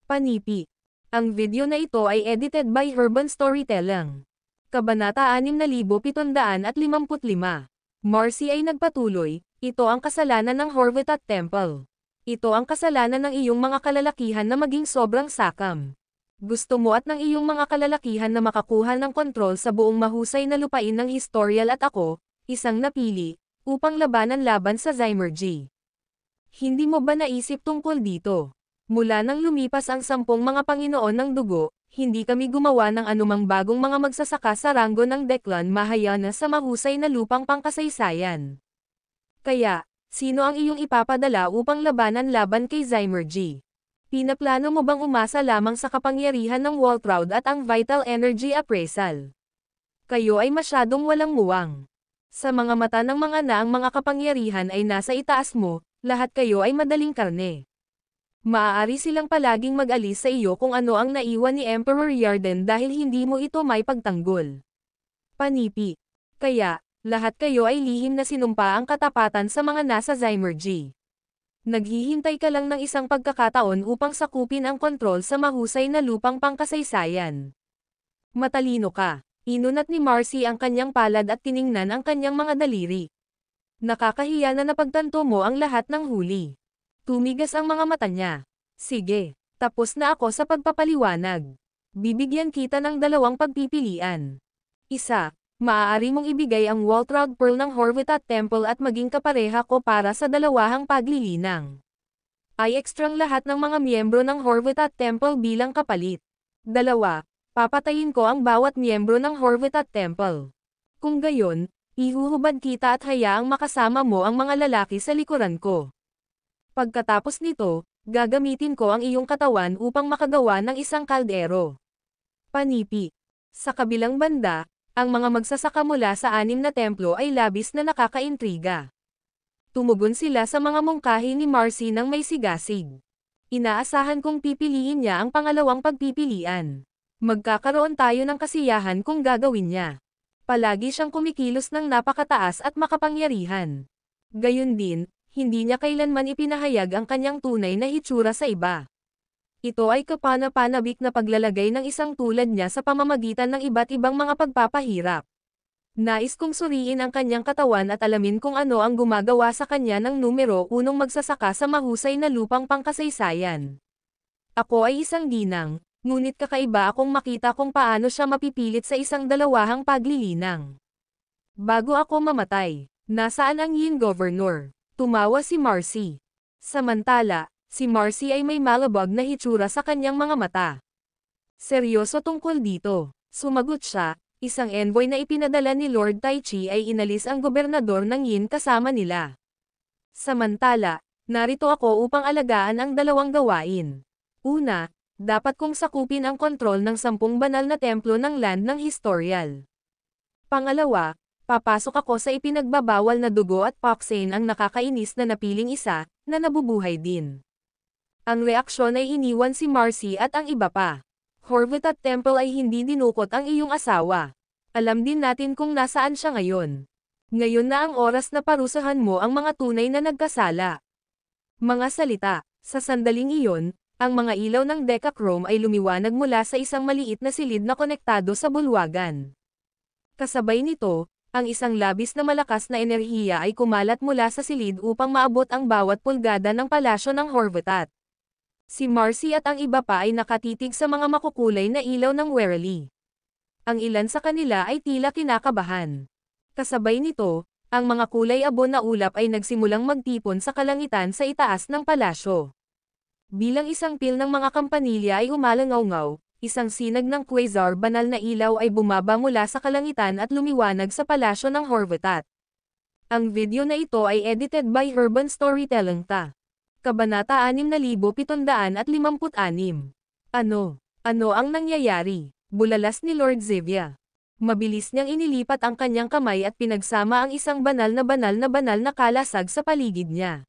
[SPEAKER 2] Panipi. Ang video na ito ay edited by Urban Storytelling. Kabanata 6755. Marcy ay nagpatuloy, ito ang kasalanan ng Horvath Temple. Ito ang kasalanan ng iyong mga kalalakihan na maging sobrang sakam. Gusto mo at ng iyong mga kalalakihan na makakuha ng kontrol sa buong mahusay na lupain ng Historial at ako, isang napili, upang labanan sa Zymergy. Hindi mo ba naisip tungkol dito? Mula nang lumipas ang 10 mga Panginoon ng dugo, hindi kami gumawa ng anumang bagong mga magsasaka sa ranggo ng Declan Mahayana sa mahusay na lupang pangkasaysayan. Kaya, sino ang iyong ipapadala upang laban kay Zymergy? Pinaplano mo bang umasa lamang sa kapangyarihan ng Waltraud at ang Vital Energy Appraisal? Kayo ay masyadong walang muwang. Sa mga mata ng mga ang mga kapangyarihan ay nasa itaas mo, lahat kayo ay madaling karne. Maaari silang palaging mag-alis sa iyo kung ano ang naiwan ni Emperor Yarden dahil hindi mo ito may pagtanggol. Panipi. Kaya, lahat kayo ay lihim na sinumpa ang katapatan sa mga nasa Zymergy. Naghihintay ka lang ng isang pagkakataon upang sakupin ang kontrol sa mahusay na lupang pangkasaysayan. Matalino ka. Inunat ni Marcy ang kanyang palad at tiningnan ang kanyang mga daliri. Nakakahiya na napagtanto mo ang lahat ng huli. Tumigas ang mga mata niya. Sige, tapos na ako sa pagpapaliwanag. Bibigyan kita ng 2 pagpipilian. Isa, maaari mong ibigay ang Waltraud Pearl ng Horvath Temple at maging kapareha ko para sa 2 paglilinang. Ay ekstrang lahat ng mga miyembro ng Horvath Temple bilang kapalit. 2, papatayin ko ang bawat miyembro ng Horvath Temple. Kung gayon, ihuhubad kita at hayaang makasama mo ang mga lalaki sa likuran ko. Pagkatapos nito, gagamitin ko ang iyong katawan upang makagawa ng isang kaldero. Panipi. Sa kabilang banda, ang mga magsasaka mula sa 6 na templo ay labis na nakakaintriga. Tumugon sila sa mga mungkahi ni Marcy nang may sigasig. Inaasahan kong pipiliin niya ang pangalawang pagpipilian. Magkakaroon tayo ng kasiyahan kung gagawin niya. Palagi siyang kumikilos ng napakataas at makapangyarihan. Gayun din, hindi niya kailanman ipinahayag ang kanyang tunay na hitsura sa iba. Ito ay kapana-panabik na paglalagay ng isang tulad niya sa pamamagitan ng iba't ibang mga pagpapahirap. Nais kong suriin ang kanyang katawan at alamin kung ano ang gumagawa sa kanya ng numero 1 magsasaka sa mahusay na lupang pangkasaysayan. Ako ay isang ginang, ngunit kakaiba akong makita kung paano siya mapipilit sa isang 2 paglilinang. Bago ako mamatay, nasaan ang Yin Governor? Tumawa si Marcy. Samantala, si Marcy ay may malabag na hitsura sa kanyang mga mata. Seryoso tungkol dito. Sumagot siya, isang envoy na ipinadala ni Lord Tai Chi ay inalis ang gobernador ng Yin kasama nila. Samantala, narito ako upang alagaan ang 2 gawain. Una, dapat kong sakupin ang kontrol ng 10 banal na templo ng land ng Historial. Pangalawa, papasok ako sa ipinagbabawal na dugo at paksain ang nakakainis na napiling isa, na nabubuhay din. Ang reaksyon ay iniwan si Marcy at ang iba pa. Horvath Temple ay hindi dinukot ang iyong asawa. Alam din natin kung nasaan siya ngayon. Ngayon na ang oras na parusahan mo ang mga tunay na nagkasala. Mga salita, sa sandaling iyon, ang mga ilaw ng Decachrome ay lumiwanag mula sa isang maliit na silid na konektado sa bulwagan. Kasabay nito, ang isang labis na malakas na enerhiya ay kumalat mula sa silid upang maabot ang bawat pulgada ng palasyo ng Horvath. Si Marcy at ang iba pa ay nakatitig sa mga makukulay na ilaw ng Werely. Ang ilan sa kanila ay tila kinakabahan. Kasabay nito, Ang mga kulay abo na ulap ay nagsimulang magtipon sa kalangitan sa itaas ng palasyo. Bilang isang pil ng mga kampanilya ay umalangaw-ngaw, isang sinag ng quasar banal na ilaw ay bumaba mula sa kalangitan at lumiwanag sa palasyo ng Horvatat. Ang video na ito ay edited by Urban Storytelling Ta. Kabanata 6756. Ano ang nangyayari? Bulalas ni Lord Zevia. Mabilis niyang inilipat ang kanyang kamay at pinagsama ang isang banal na kalasag sa paligid niya.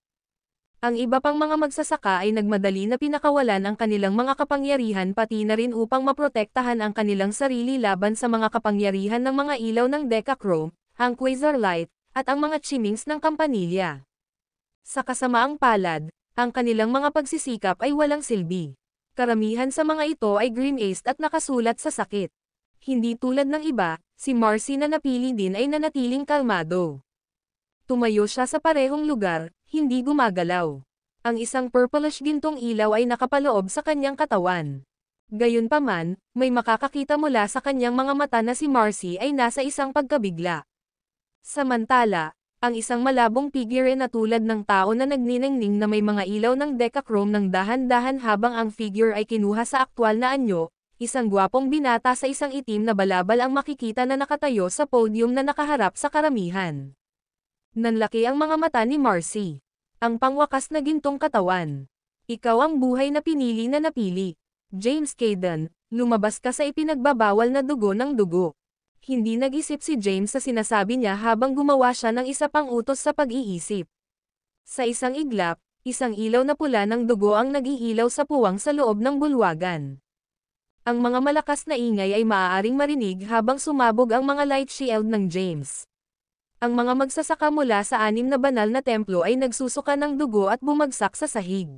[SPEAKER 2] Ang iba pang mga magsasaka ay nagmadali na pinakawalan ang kanilang mga kapangyarihan pati na rin upang maprotektahan ang kanilang sarili laban sa mga kapangyarihan ng mga ilaw ng Decachrome, ang Quasar Light, at ang mga chimings ng kampanilya. Sa kasamaang palad, ang kanilang mga pagsisikap ay walang silbi. Karamihan sa mga ito ay grim-aced at nakasulat sa sakit. Hindi tulad ng iba, si Marcy na napili din ay nanatiling kalmado. Tumayo siya sa parehong lugar, hindi gumagalaw. Ang isang purplish gintong ilaw ay nakapaloob sa kanyang katawan. Gayunpaman, may makakakita mula sa kanyang mga mata na si Marcy ay nasa isang pagkabigla. Samantala, ang isang malabong figure na tulad ng tao na nagniningning na may mga ilaw ng Decachrome ng dahan-dahan habang ang figure ay kinuha sa aktwal na anyo, isang gwapong binata sa isang itim na balabal ang makikita na nakatayo sa podium na nakaharap sa karamihan. Nanlaki ang mga mata ni Marcy. Ang pangwakas na gintong katawan. Ikaw ang buhay na pinili na napili. James Caden, lumabas ka sa ipinagbabawal na dugo ng dugo. Hindi nag-isip si James sa sinasabi niya habang gumawa siya ng isa pang utos sa pag-iisip. Sa isang iglap, isang ilaw na pula ng dugo ang nag-iilaw sa puwang sa loob ng bulwagan. Ang mga malakas na ingay ay maaaring marinig habang sumabog ang mga light shield ng James. Ang mga magsasaka mula sa 6 na banal na templo ay nagsusuka ng dugo at bumagsak sa sahig.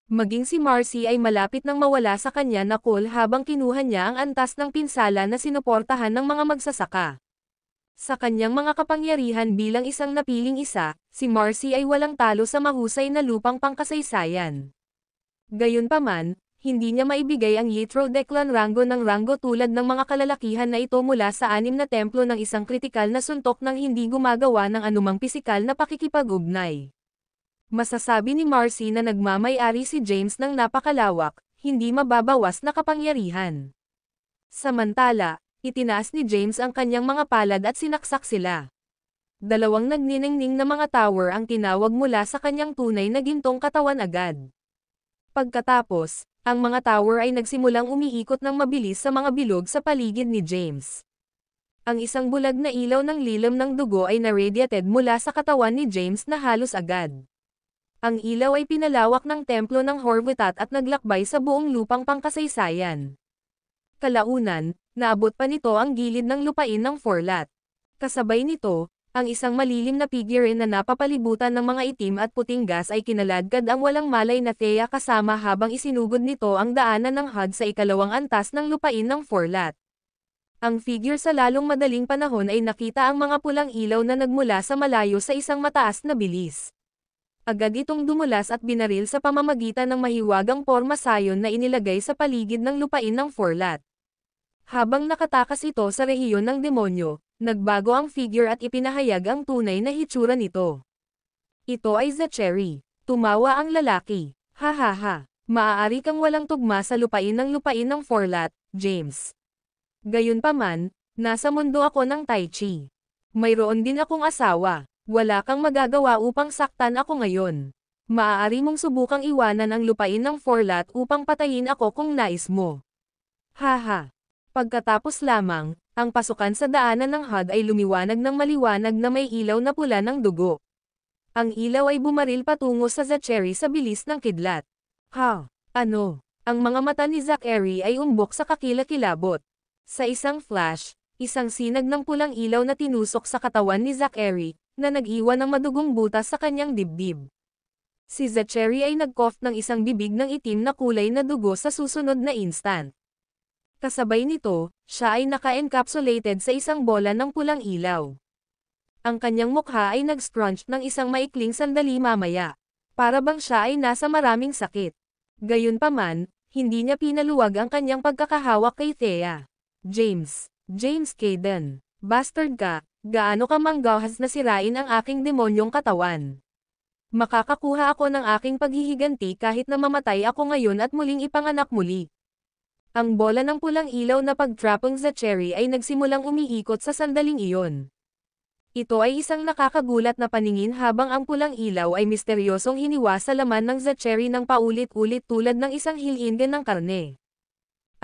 [SPEAKER 2] Maging si Marcy ay malapit nang mawala sa kanya na cool habang kinuha niya ang antas ng pinsala na sinuportahan ng mga magsasaka. Sa kanyang mga kapangyarihan bilang isang napiling isa, si Marcy ay walang talo sa mahusay na lupang pangkasaysayan. Gayunpaman, hindi niya maibigay ang Yitro Declan rango ng rango tulad ng mga kalalakihan na ito mula sa 6 na templo ng isang kritikal na suntok nang hindi gumagawa ng anumang pisikal na pakikipag-ugnay. Masasabi ni Marcy na nagmamay-ari si James ng napakalawak, hindi mababawas na kapangyarihan. Samantala, itinaas ni James ang kanyang mga palad at sinaksak sila. 2 nagniningning na mga tower ang tinawag mula sa kanyang tunay na gintong katawan agad. Pagkatapos, ang mga tower ay nagsimulang umiikot ng mabilis sa mga bilog sa paligid ni James. Ang isang bulag na ilaw ng lilam ng dugo ay na-radiated mula sa katawan ni James na halos agad. Ang ilaw ay pinalawak ng templo ng Horvatat at naglakbay sa buong lupang pangkasaysayan. Kalaunan, naabot pa nito ang gilid ng lupain ng Forlat. Kasabay nito, ang isang malilim na figure na napapalibutan ng mga itim at puting gas ay kinaladkad ang walang malay na Thea kasama habang isinugod nito ang daanan ng HUD sa ikalawang antas ng lupain ng Forlat. Ang figure sa lalong madaling panahon ay nakita ang mga pulang ilaw na nagmula sa malayo sa isang mataas na bilis. Agad itong dumulas at binaril sa pamamagitan ng mahiwagang porma sayon na inilagay sa paligid ng lupain ng Forlat. Habang nakatakas ito sa rehiyon ng demonyo, nagbago ang figure at ipinahayag ang tunay na hitsura nito. Ito ay Zachary. Tumawa ang lalaki. Ha ha ha. Maaari kang walang tugma sa lupain ng Forlat, James. Gayunpaman, nasa mundo ako ng Tai Chi. Mayroon din akong asawa. Wala kang magagawa upang saktan ako ngayon. Maaari mong subukang iwanan ang lupain ng Forlat upang patayin ako kung nais mo. Haha. Pagkatapos lamang, ang pasukan sa daanan ng HUD ay lumiwanag ng maliwanag na may ilaw na pula ng dugo. Ang ilaw ay bumaril patungo sa Zachary sa bilis ng kidlat. Ha? Ano? Ang mga mata ni Zachary ay umbok sa kakilakilabot. Sa isang flash, isang sinag ng pulang ilaw na tinusok sa katawan ni Zachary, na nag-iwan ng madugong butas sa kanyang dibdib. Si Zachary ay nag-cough ng isang bibig ng itim na kulay na dugo sa susunod na instant. Kasabay nito, siya ay naka-encapsulated sa isang bola ng pulang ilaw. Ang kanyang mukha ay nag-scrunch ng isang maikling sandali mamaya. Para bang siya ay nasa maraming sakit. Gayunpaman, hindi niya pinaluwag ang kanyang pagkakahawak kay Thea. James Caden. Bastard ka, gaano ka manggahas na sirain ang aking demonyong katawan. Makakakuha ako ng aking paghihiganti kahit na mamatay ako ngayon at muling ipanganak muli. Ang bola ng pulang ilaw na pagtrapong Zachary ay nagsimulang umiikot sa sandaling iyon. Ito ay isang nakakagulat na paningin habang ang pulang ilaw ay misteryosong hiniwa sa laman ng Zachary ng paulit-ulit tulad ng isang hilingan ng karne.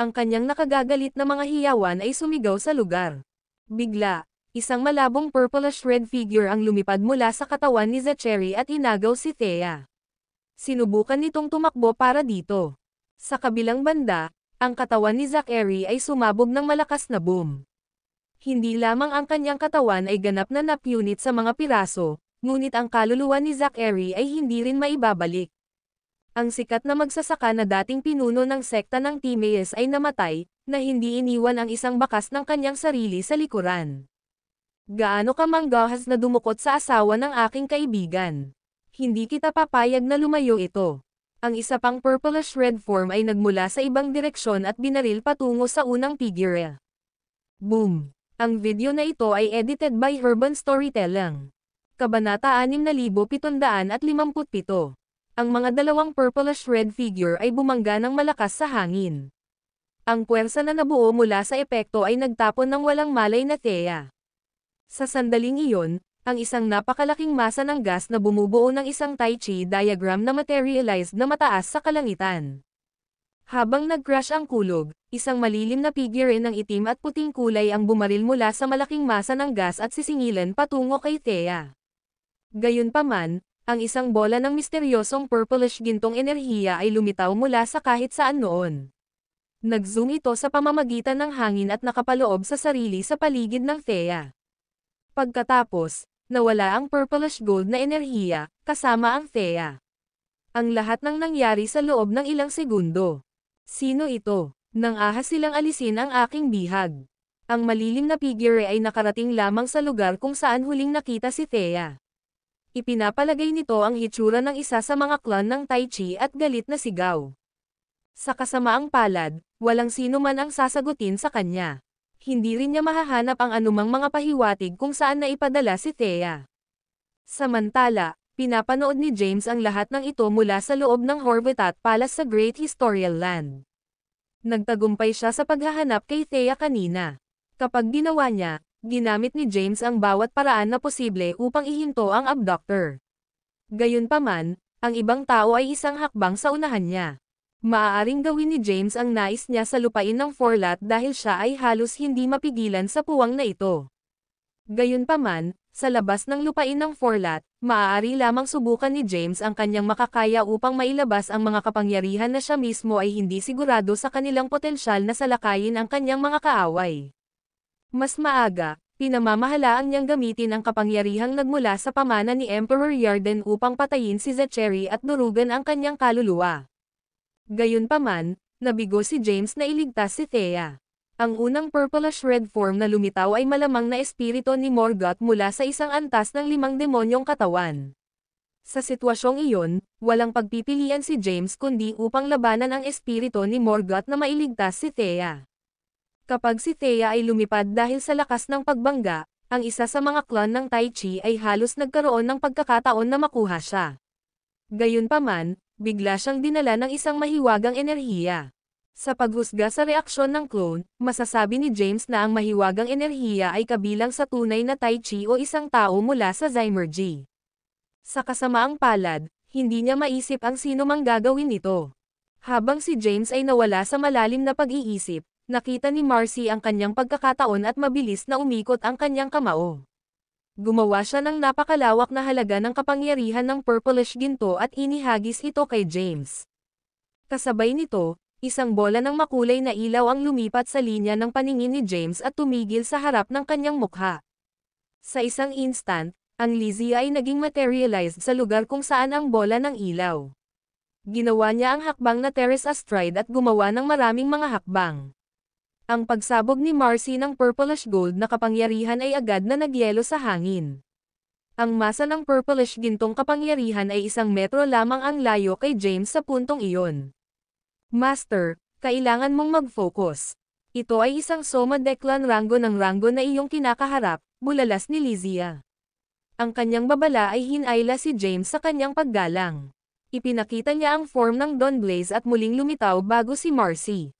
[SPEAKER 2] Ang kanyang nakagagalit na mga hiyawan ay sumigaw sa lugar. Bigla, isang malabong purplish red figure ang lumipad mula sa katawan ni Zachary at inagaw si Thea. Sinubukan nitong tumakbo para dito. Sa kabilang banda, ang katawan ni Zachary ay sumabog ng malakas na boom. Hindi lamang ang kanyang katawan ay ganap na napunit sa mga piraso, ngunit ang kaluluwa ni Zachary ay hindi rin maibabalik. Ang sikat na magsasaka na dating pinuno ng sekta ng Timaeus ay namatay, na hindi iniwan ang isang bakas ng kanyang sarili sa likuran. Gaano ka manggahas na dumukot sa asawa ng aking kaibigan? Hindi kita papayag na lumayo ito. Ang isa pang purplish red form ay nagmula sa ibang direksyon at binaril patungo sa unang figure. Boom! Ang video na ito ay edited by Urban Storytelling. Kabanata 6757. Ang mga dalawang purplish red figure ay bumangga ng malakas sa hangin. Ang puwersa na nabuo mula sa epekto ay nagtapon ng walang malay na Thea. Sa sandaling iyon, ang isang napakalaking masa ng gas na bumubuo ng isang Tai Chi diagram na materialized na mataas sa kalangitan. Habang nag-crash ang kulog, isang malilim na figure ng itim at puting kulay ang bumaril mula sa malaking masa ng gas at sisingilan patungo kay Thea. Gayunpaman, ang isang bola ng misteryosong purplish gintong enerhiya ay lumitaw mula sa kahit saan noon. Nag-zoom ito sa pamamagitan ng hangin at nakapaloob sa sarili sa paligid ng Thea. Pagkatapos, nawala ang purplish gold na enerhiya, kasama ang Thea. Ang lahat ng nangyari sa loob ng ilang segundo. Sino ito? Nang ahas silang alisin ang aking bihag. Ang malilim na figure ay nakarating lamang sa lugar kung saan huling nakita si Thea. Ipinapalagay nito ang hitsura ng isa sa mga clan ng Tai Chi at galit na sigaw. Sa kasamaang palad, walang sino man ang sasagutin sa kanya. Hindi rin niya mahahanap ang anumang mga pahiwatig kung saan naipadala si Thea. Samantala, pinapanood ni James ang lahat ng ito mula sa loob ng Horvatat Palace sa Great Historical Land. Nagtagumpay siya sa paghahanap kay Thea kanina. Kapag ginawa niya, ginamit ni James ang bawat paraan na posible upang ihinto ang abductor. Gayunpaman, ang ibang tao ay isang hakbang sa unahan niya. Maaaring gawin ni James ang nais niya sa lupain ng Forlat dahil siya ay halos hindi mapigilan sa puwang na ito. Gayunpaman, sa labas ng lupain ng Forlat, maaari lamang subukan ni James ang kanyang makakaya upang mailabas ang mga kapangyarihan na siya mismo ay hindi sigurado sa kanilang potensyal na salakayin ang kanyang mga kaaway. Mas maaga, pinamamahalaan niyang gamitin ang kapangyarihang nagmula sa pamana ni Emperor Yarden upang patayin si Zachary at durugan ang kanyang kaluluwa. Gayunpaman, nabigo si James na iligtas si Thea. Ang unang purplish red form na lumitaw ay malamang na espiritu ni Morgoth mula sa isang antas ng 5 demonyong katawan. Sa sitwasyong iyon, walang pagpipilian si James kundi upang labanan ang espiritu ni Morgoth na mailigtas si Thea. Kapag si Thea ay lumipad dahil sa lakas ng pagbangga, ang isa sa mga clan ng Tai Chi ay halos nagkaroon ng pagkakataon na makuha siya. Gayunpaman, bigla siyang dinala ng isang mahiwagang enerhiya. Sa paghusga sa reaksyon ng clone, masasabi ni James na ang mahiwagang enerhiya ay kabilang sa tunay na Tai Chi o isang tao mula sa Zymurgy. Sa kasamaang palad, hindi niya maisip ang sino mang gagawin ito. Habang si James ay nawala sa malalim na pag-iisip, nakita ni Marcy ang kanyang pagkakataon at mabilis na umikot ang kanyang kamao. Gumawa siya ng napakalawak na halaga ng kapangyarihan ng purplish ginto at inihagis ito kay James. Kasabay nito, isang bola ng makulay na ilaw ang lumipat sa linya ng paningin ni James at tumigil sa harap ng kanyang mukha. Sa isang instant, ang Lizzie ay naging materialized sa lugar kung saan ang bola ng ilaw. Ginawa niya ang hakbang na Terrace Astride at gumawa ng maraming mga hakbang. Ang pagsabog ni Marcy ng purplish gold na kapangyarihan ay agad na nagyelo sa hangin. Ang masa ng purplish gintong kapangyarihan ay 1 metro lamang ang layo kay James sa puntong iyon. Master, kailangan mong mag-focus. Ito ay isang Soma Declan rango ng rango na iyong kinakaharap, bulalas ni Lizia. Ang kanyang babala ay hinayla si James sa kanyang paggalang. Ipinakita niya ang form ng Dawn Blaze at muling lumitaw bago si Marcy.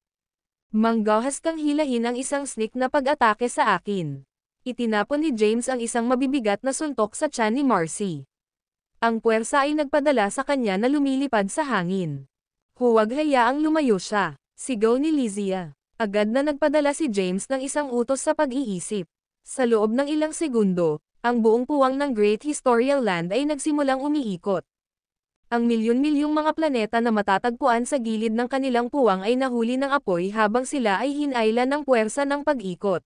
[SPEAKER 2] Manggahas kang hilahin ang isang sneak na pag-atake sa akin. Itinapon ni James ang isang mabibigat na suntok sa tiyan ni Marcy. Ang puwersa ay nagpadala sa kanya na lumilipad sa hangin. Huwag hayaang lumayo siya, sigaw ni Lizia. Agad na nagpadala si James ng isang utos sa pag-iisip. Sa loob ng ilang segundo, ang buong puwang ng Great Historical Land ay nagsimulang umiikot. Ang milyon-milyong mga planeta na matatagpuan sa gilid ng kanilang puwang ay nahuli ng apoy habang sila ay hinayla ng puwersa ng pag-ikot.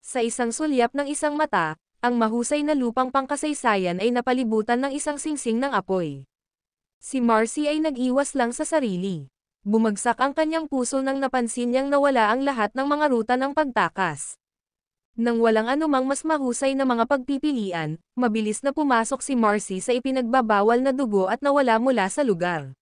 [SPEAKER 2] Sa isang sulyap ng isang mata, ang mahusay na lupang pangkasaysayan ay napalibutan ng isang singsing ng apoy. Si Marcy ay nag-iwas lang sa sarili. Bumagsak ang kanyang puso nang napansin niyang nawala ang lahat ng mga ruta ng pagtakas. Nang walang anumang mas mahusay na mga pagpipilian, mabilis na pumasok si Marcy sa ipinagbabawal na dugo at nawala mula sa lugar.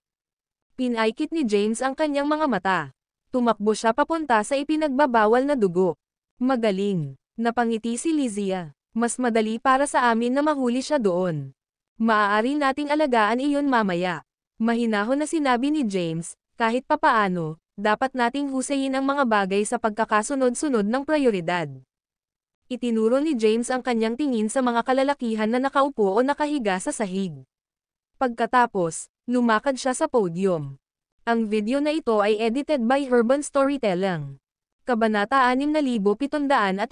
[SPEAKER 2] Pinaikit ni James ang kanyang mga mata. Tumakbo siya papunta sa ipinagbabawal na dugo. Magaling. Napangiti si Lizia. Mas madali para sa amin na mahuli siya doon. Maaari nating alagaan iyon mamaya. Mahinahon na sinabi ni James, kahit papaano, dapat nating husayin ang mga bagay sa pagkakasunod-sunod ng prioridad. Itinuro ni James ang kanyang tingin sa mga kalalakihan na nakaupo o nakahiga sa sahig. Pagkatapos, lumakad siya sa podium. Ang video na ito ay edited by Urban Storytelling. Kabanata 6758.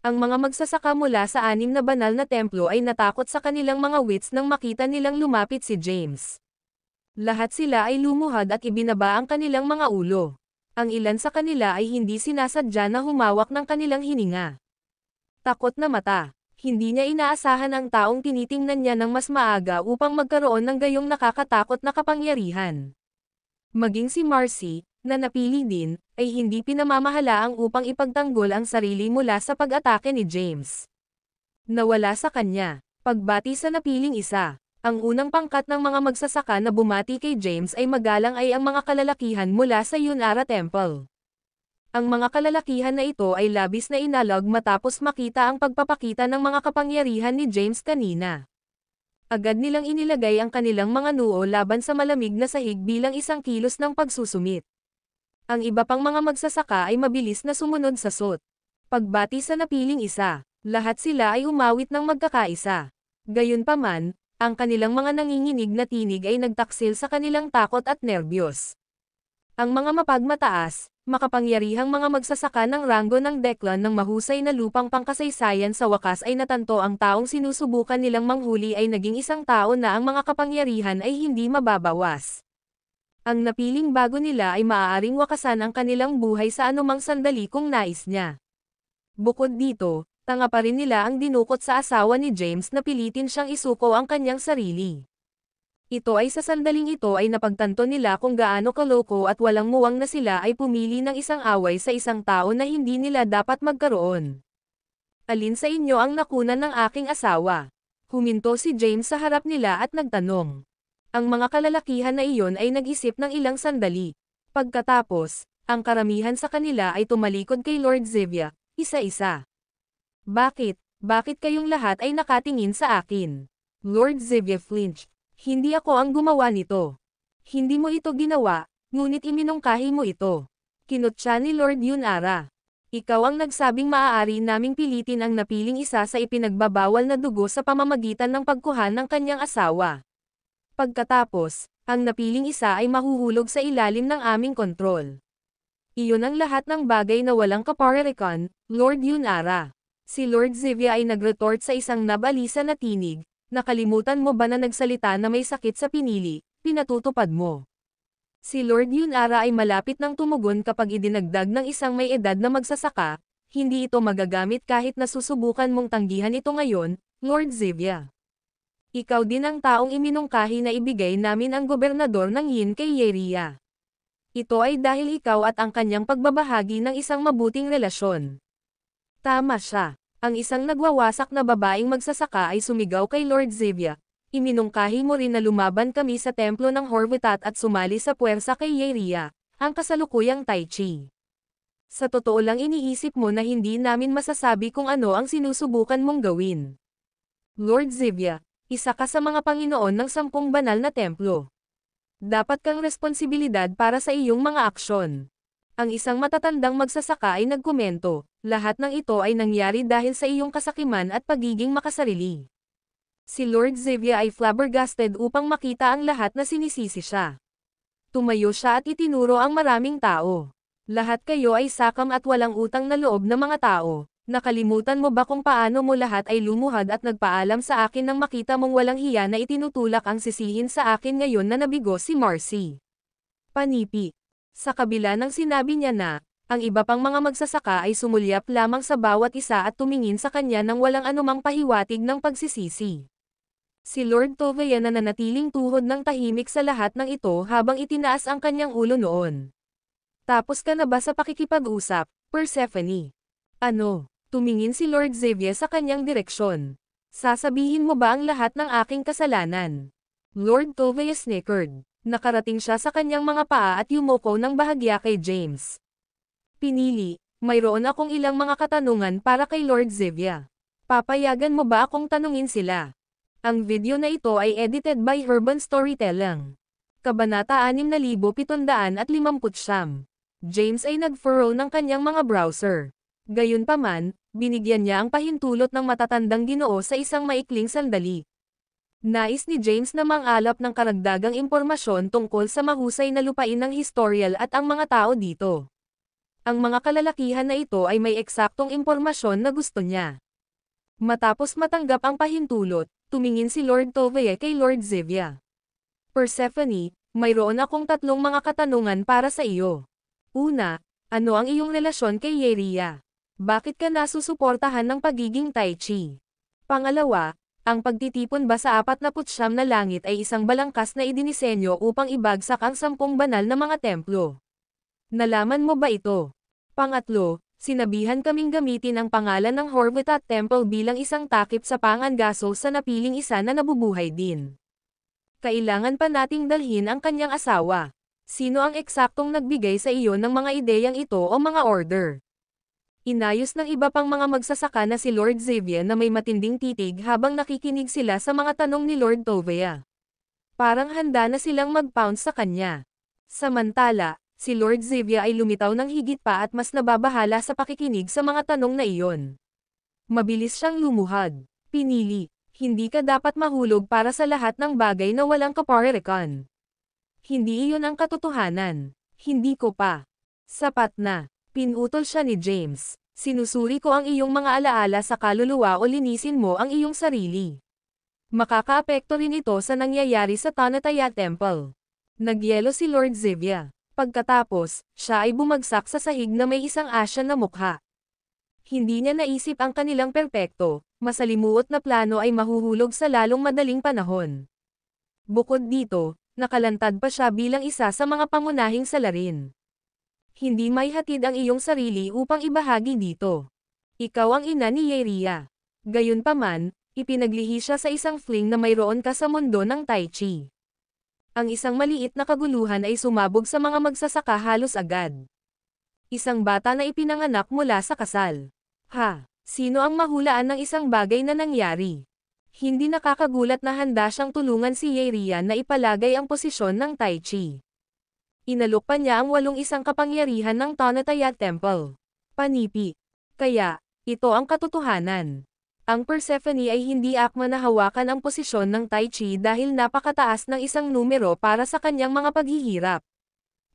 [SPEAKER 2] Ang mga magsasaka mula sa 6 na banal na templo ay natakot sa kanilang mga wits nang makita nilang lumapit si James. Lahat sila ay lumuhad at ibinaba ang kanilang mga ulo. Ang ilan sa kanila ay hindi sinasadya na humawak ng kanilang hininga. Takot na mata. Hindi niya inaasahan ang taong tinitingnan niya ng mas maaga upang magkaroon ng gayong nakakatakot na kapangyarihan. Maging si Marcy, na napili din, ay hindi pinamamahalaang upang ipagtanggol ang sarili mula sa pag-atake ni James. Nawala sa kanya. Pagbati sa napiling isa. Ang unang pangkat ng mga magsasaka na bumati kay James ay magalang ay ang mga kalalakihan mula sa Yunara Temple. Ang mga kalalakihan na ito ay labis na inalog matapos makita ang pagpapakita ng mga kapangyarihan ni James kanina. Agad nilang inilagay ang kanilang mga noo laban sa malamig na sahig bilang isang kilos ng pagsusumit. Ang iba pang mga magsasaka ay mabilis na sumunod sa SOT. Pagbati sa napiling isa, lahat sila ay umawit ng magkakaisa. Gayunpaman, ang kanilang mga nanginginig na tinig ay nagtaksil sa kanilang takot at nerbiyos. Ang mga mapagmataas, makapangyarihang mga magsasaka ng rango ng Declan ng mahusay na lupang pangkasaysayan sa wakas ay natanto ang taong sinusubukan nilang manghuli ay naging isang tao na ang mga kapangyarihan ay hindi mababawas. Ang napiling bago nila ay maaaring wakasan ang kanilang buhay sa anumang sandali kung nais niya. Bukod dito, tanga pa rin nila ang dinukot sa asawa ni James na pilitin siyang isuko ang kanyang sarili. Ito ay sa sandaling ito ay napagtanto nila kung gaano kaloko at walang muwang na sila ay pumili ng isang away sa isang tao na hindi nila dapat magkaroon. Alin sa inyo ang nakunan ng aking asawa? Huminto si James sa harap nila at nagtanong. Ang mga kalalakihan na iyon ay nag-isip ng ilang sandali. Pagkatapos, ang karamihan sa kanila ay tumalikod kay Lord Zevia, isa-isa. Bakit kayong lahat ay nakatingin sa akin? Lord Zevia flinched. Hindi ako ang gumawa nito. Hindi mo ito ginawa, ngunit iminungkahi mo ito. Kinutya ni Lord Yunara. Ikaw ang nagsabing maaari naming pilitin ang napiling isa sa ipinagbabawal na dugo sa pamamagitan ng pagkuha ng kanyang asawa. Pagkatapos, ang napiling isa ay mahuhulog sa ilalim ng aming kontrol. Iyon ang lahat ng bagay na walang kaparerikan, Lord Yunara. Si Lord Zevia ay nagretort sa isang nabalisa na tinig. Nakalimutan mo ba na nagsalita na may sakit sa pinili, pinatutupad mo? Si Lord Yunara ay malapit nang tumugon kapag idinagdag ng isang may edad na magsasaka, hindi ito magagamit kahit nasusubukan mong tanggihan ito ngayon, Lord Zevia. Ikaw din ang taong iminungkahi na ibigay namin ang gobernador ng Yin kay Yeria. Ito ay dahil ikaw at ang kanyang pagbabahagi ng isang mabuting relasyon. Tama siya. Ang isang nagwawasak na babaeng magsasaka ay sumigaw kay Lord Zevia. Iminungkahi mo rin na lumaban kami sa templo ng Horvatat at sumali sa puwersa kay Yeria, ang kasalukuyang Tai Chi. Sa totoo lang iniisip mo na hindi namin masasabi kung ano ang sinusubukan mong gawin. Lord Zevia, isa ka sa mga Panginoon ng 10 banal na templo. Dapat kang responsibilidad para sa iyong mga aksyon. Ang isang matatandang magsasaka ay nagkomento, lahat ng ito ay nangyari dahil sa iyong kasakiman at pagiging makasarili. Si Lord Zevia ay flabbergasted upang makita ang lahat na sinisisi siya. Tumayo siya at itinuro ang maraming tao. Lahat kayo ay sakam at walang utang na loob na mga tao. Nakalimutan mo ba kung paano mo lahat ay lumuhad at nagpaalam sa akin nang makita mong walang hiya na itinutulak ang sisihin sa akin ngayon na nabigo si Marcy? Panipi. Sa kabila ng sinabi niya na, ang iba pang mga magsasaka ay sumulyap lamang sa bawat isa at tumingin sa kanya nang walang anumang pahiwatig ng pagsisisi. Si Lord Tovea na nanatiling tuhod ng tahimik sa lahat ng ito habang itinaas ang kanyang ulo noon. Tapos ka na ba sa pakikipag-usap, Persephone? Ano? Tumingin si Lord Zevia sa kanyang direksyon. Sasabihin mo ba ang lahat ng aking kasalanan? Lord Tovea snickered. Nakarating siya sa kanyang mga paa at yumuko ng bahagya kay James. Pinili, mayroon akong ilang mga katanungan para kay Lord Zevia. Papayagan mo ba akong tanungin sila? Ang video na ito ay edited by Urban Storytelling. Kabanata 6759. James ay nag-furrow ng kanyang mga browser. Gayunpaman, binigyan niya ang pahintulot ng matatandang Ginoo sa isang maikling sandali. Nais ni James na mangalap ng karagdagang impormasyon tungkol sa mahusay na lupain ng historial at ang mga tao dito. Ang mga kalalakihan na ito ay may eksaktong impormasyon na gusto niya. Matapos matanggap ang pahintulot, tumingin si Lord Tovea kay Lord Zevia. Persephone, mayroon akong 3 mga katanungan para sa iyo. Una, ano ang iyong relasyon kay Yeria? Bakit ka nasusuportahan ng pagiging Tai Chi? Pangalawa, ang pagtitipon ba sa 49 na langit ay isang balangkas na idinisenyo upang ibagsak ang 10 banal na mga templo? Nalaman mo ba ito? Pangatlo, sinabihan kaming gamitin ang pangalan ng Horvatat Temple bilang isang takip sa pangangaso sa napiling isa na nabubuhay din. Kailangan pa nating dalhin ang kanyang asawa. Sino ang eksaktong nagbigay sa iyo ng mga ideyang ito o mga order? Inayos ng iba pang mga magsasaka na si Lord Zevia na may matinding titig habang nakikinig sila sa mga tanong ni Lord Tovea. Parang handa na silang mag-pounce sa kanya. Samantala, si Lord Zevia ay lumitaw ng higit pa at mas nababahala sa pakikinig sa mga tanong na iyon. Mabilis siyang lumuhad. Pinili, hindi ka dapat mahulog para sa lahat ng bagay na walang kaparirikan. Hindi iyon ang katotohanan. Hindi ko pa. Sapat na. Pinutol siya ni James. Sinusuri ko ang iyong mga alaala sa kaluluwa o linisin mo ang iyong sarili. Makakaapekto rin ito sa nangyayari sa Tonataya Temple. Nagyelo si Lord Zevia. Pagkatapos, siya ay bumagsak sa sahig na may isang asya na mukha. Hindi niya naisip ang kanilang perpekto, masalimuot na plano ay mahuhulog sa lalong madaling panahon. Bukod dito, nakalantad pa siya bilang isa sa mga pangunahing salarin. Hindi may hatid ang iyong sarili upang ibahagi dito. Ikaw ang ina ni Yeria. Gayunpaman, ipinaglihi siya sa isang fling na mayroon ka sa mundo ng Tai Chi. Ang isang maliit na kaguluhan ay sumabog sa mga magsasaka halos agad. Isang bata na ipinanganak mula sa kasal. Sino ang mahulaan ng isang bagay na nangyari? Hindi nakakagulat na handa siyang tulungan si Yeria na ipalagay ang posisyon ng Tai Chi. Inalok pa niya ang 8 isang kapangyarihan ng Tonataya Temple. Panipi. Kaya, ito ang katotohanan. Ang Persephone ay hindi akma na hawakan ang posisyon ng Tai Chi dahil napakataas ng isang numero para sa kanyang mga paghihirap.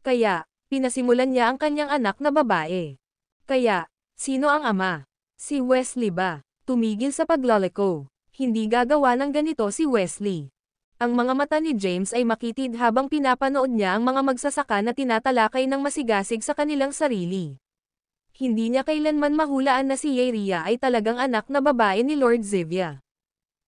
[SPEAKER 2] Kaya, pinasimulan niya ang kanyang anak na babae. Kaya, sino ang ama? Si Wesley ba? Tumigil sa paglaliko. Hindi gagawa ng ganito si Wesley. Ang mga mata ni James ay makitid habang pinapanood niya ang mga magsasaka na tinatalakay ng masigasig sa kanilang sarili. Hindi niya kailanman mahulaan na si Yeria ay talagang anak na babae ni Lord Zevia.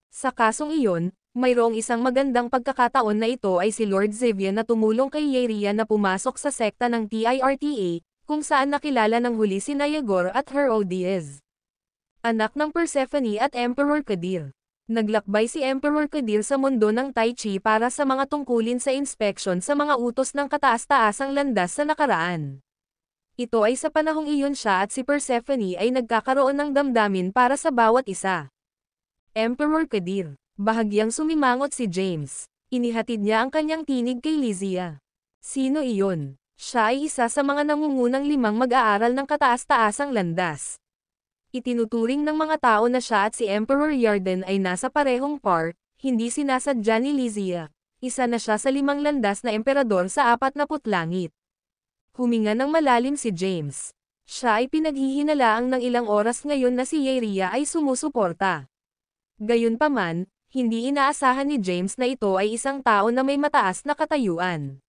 [SPEAKER 2] Sa kasong iyon, mayroong isang magandang pagkakataon na ito ay si Lord Zevia na tumulong kay Yeria na pumasok sa sekta ng TIRTA, kung saan nakilala ng huli si Nayagor at Herodias. Anak ng Persephone at Emperor Kadir. Naglakbay si Emperor Kadir sa mundo ng Tai Chi para sa mga tungkulin sa inspeksyon sa mga utos ng kataas-taasang landas sa nakaraan. Ito ay sa panahong iyon siya at si Persephone ay nagkakaroon ng damdamin para sa bawat isa. Emperor Kadir, bahagyang sumimangot si James. Inihatid niya ang kanyang tinig kay Lysia. Sino iyon? Siya ay isa sa mga nangungunang 5 mag-aaral ng kataas-taasang landas. Itinuturing ng mga tao na siya at si Emperor Yarden ay nasa parehong par, hindi sinasadya ni Lysia. Isa na siya sa 5 landas na emperador sa 40 langit. Huminga ng malalim si James. Siya ay pinaghihinalaang ng ilang oras ngayon na si Yeria ay sumusuporta. Gayunpaman, hindi inaasahan ni James na ito ay isang tao na may mataas na katayuan.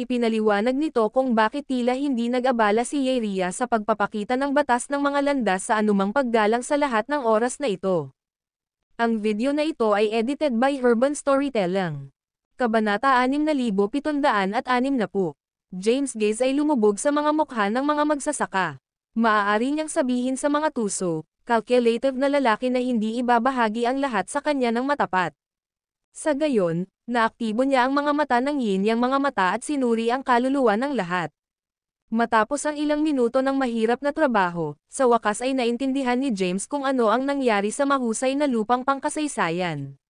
[SPEAKER 2] Ipinaliwanag nito kung bakit tila hindi nag-abala si Yeria sa pagpapakita ng batas ng mga landas sa anumang paggalang sa lahat ng oras na ito. Ang video na ito ay edited by Urban Storytelling. Kabanata 6760. James Gaze ay lumubog sa mga mukha ng mga magsasaka. Maaari niyang sabihin sa mga tuso, calculative na lalaki na hindi ibabahagi ang lahat sa kanya ng matapat. Sa gayon, naaktibo niya ang mga mata ng yin-yang mga mata at sinuri ang kaluluwa ng lahat. Matapos ang ilang minuto ng mahirap na trabaho, sa wakas ay naintindihan ni James kung ano ang nangyari sa mahusay na lupang pangkasaysayan.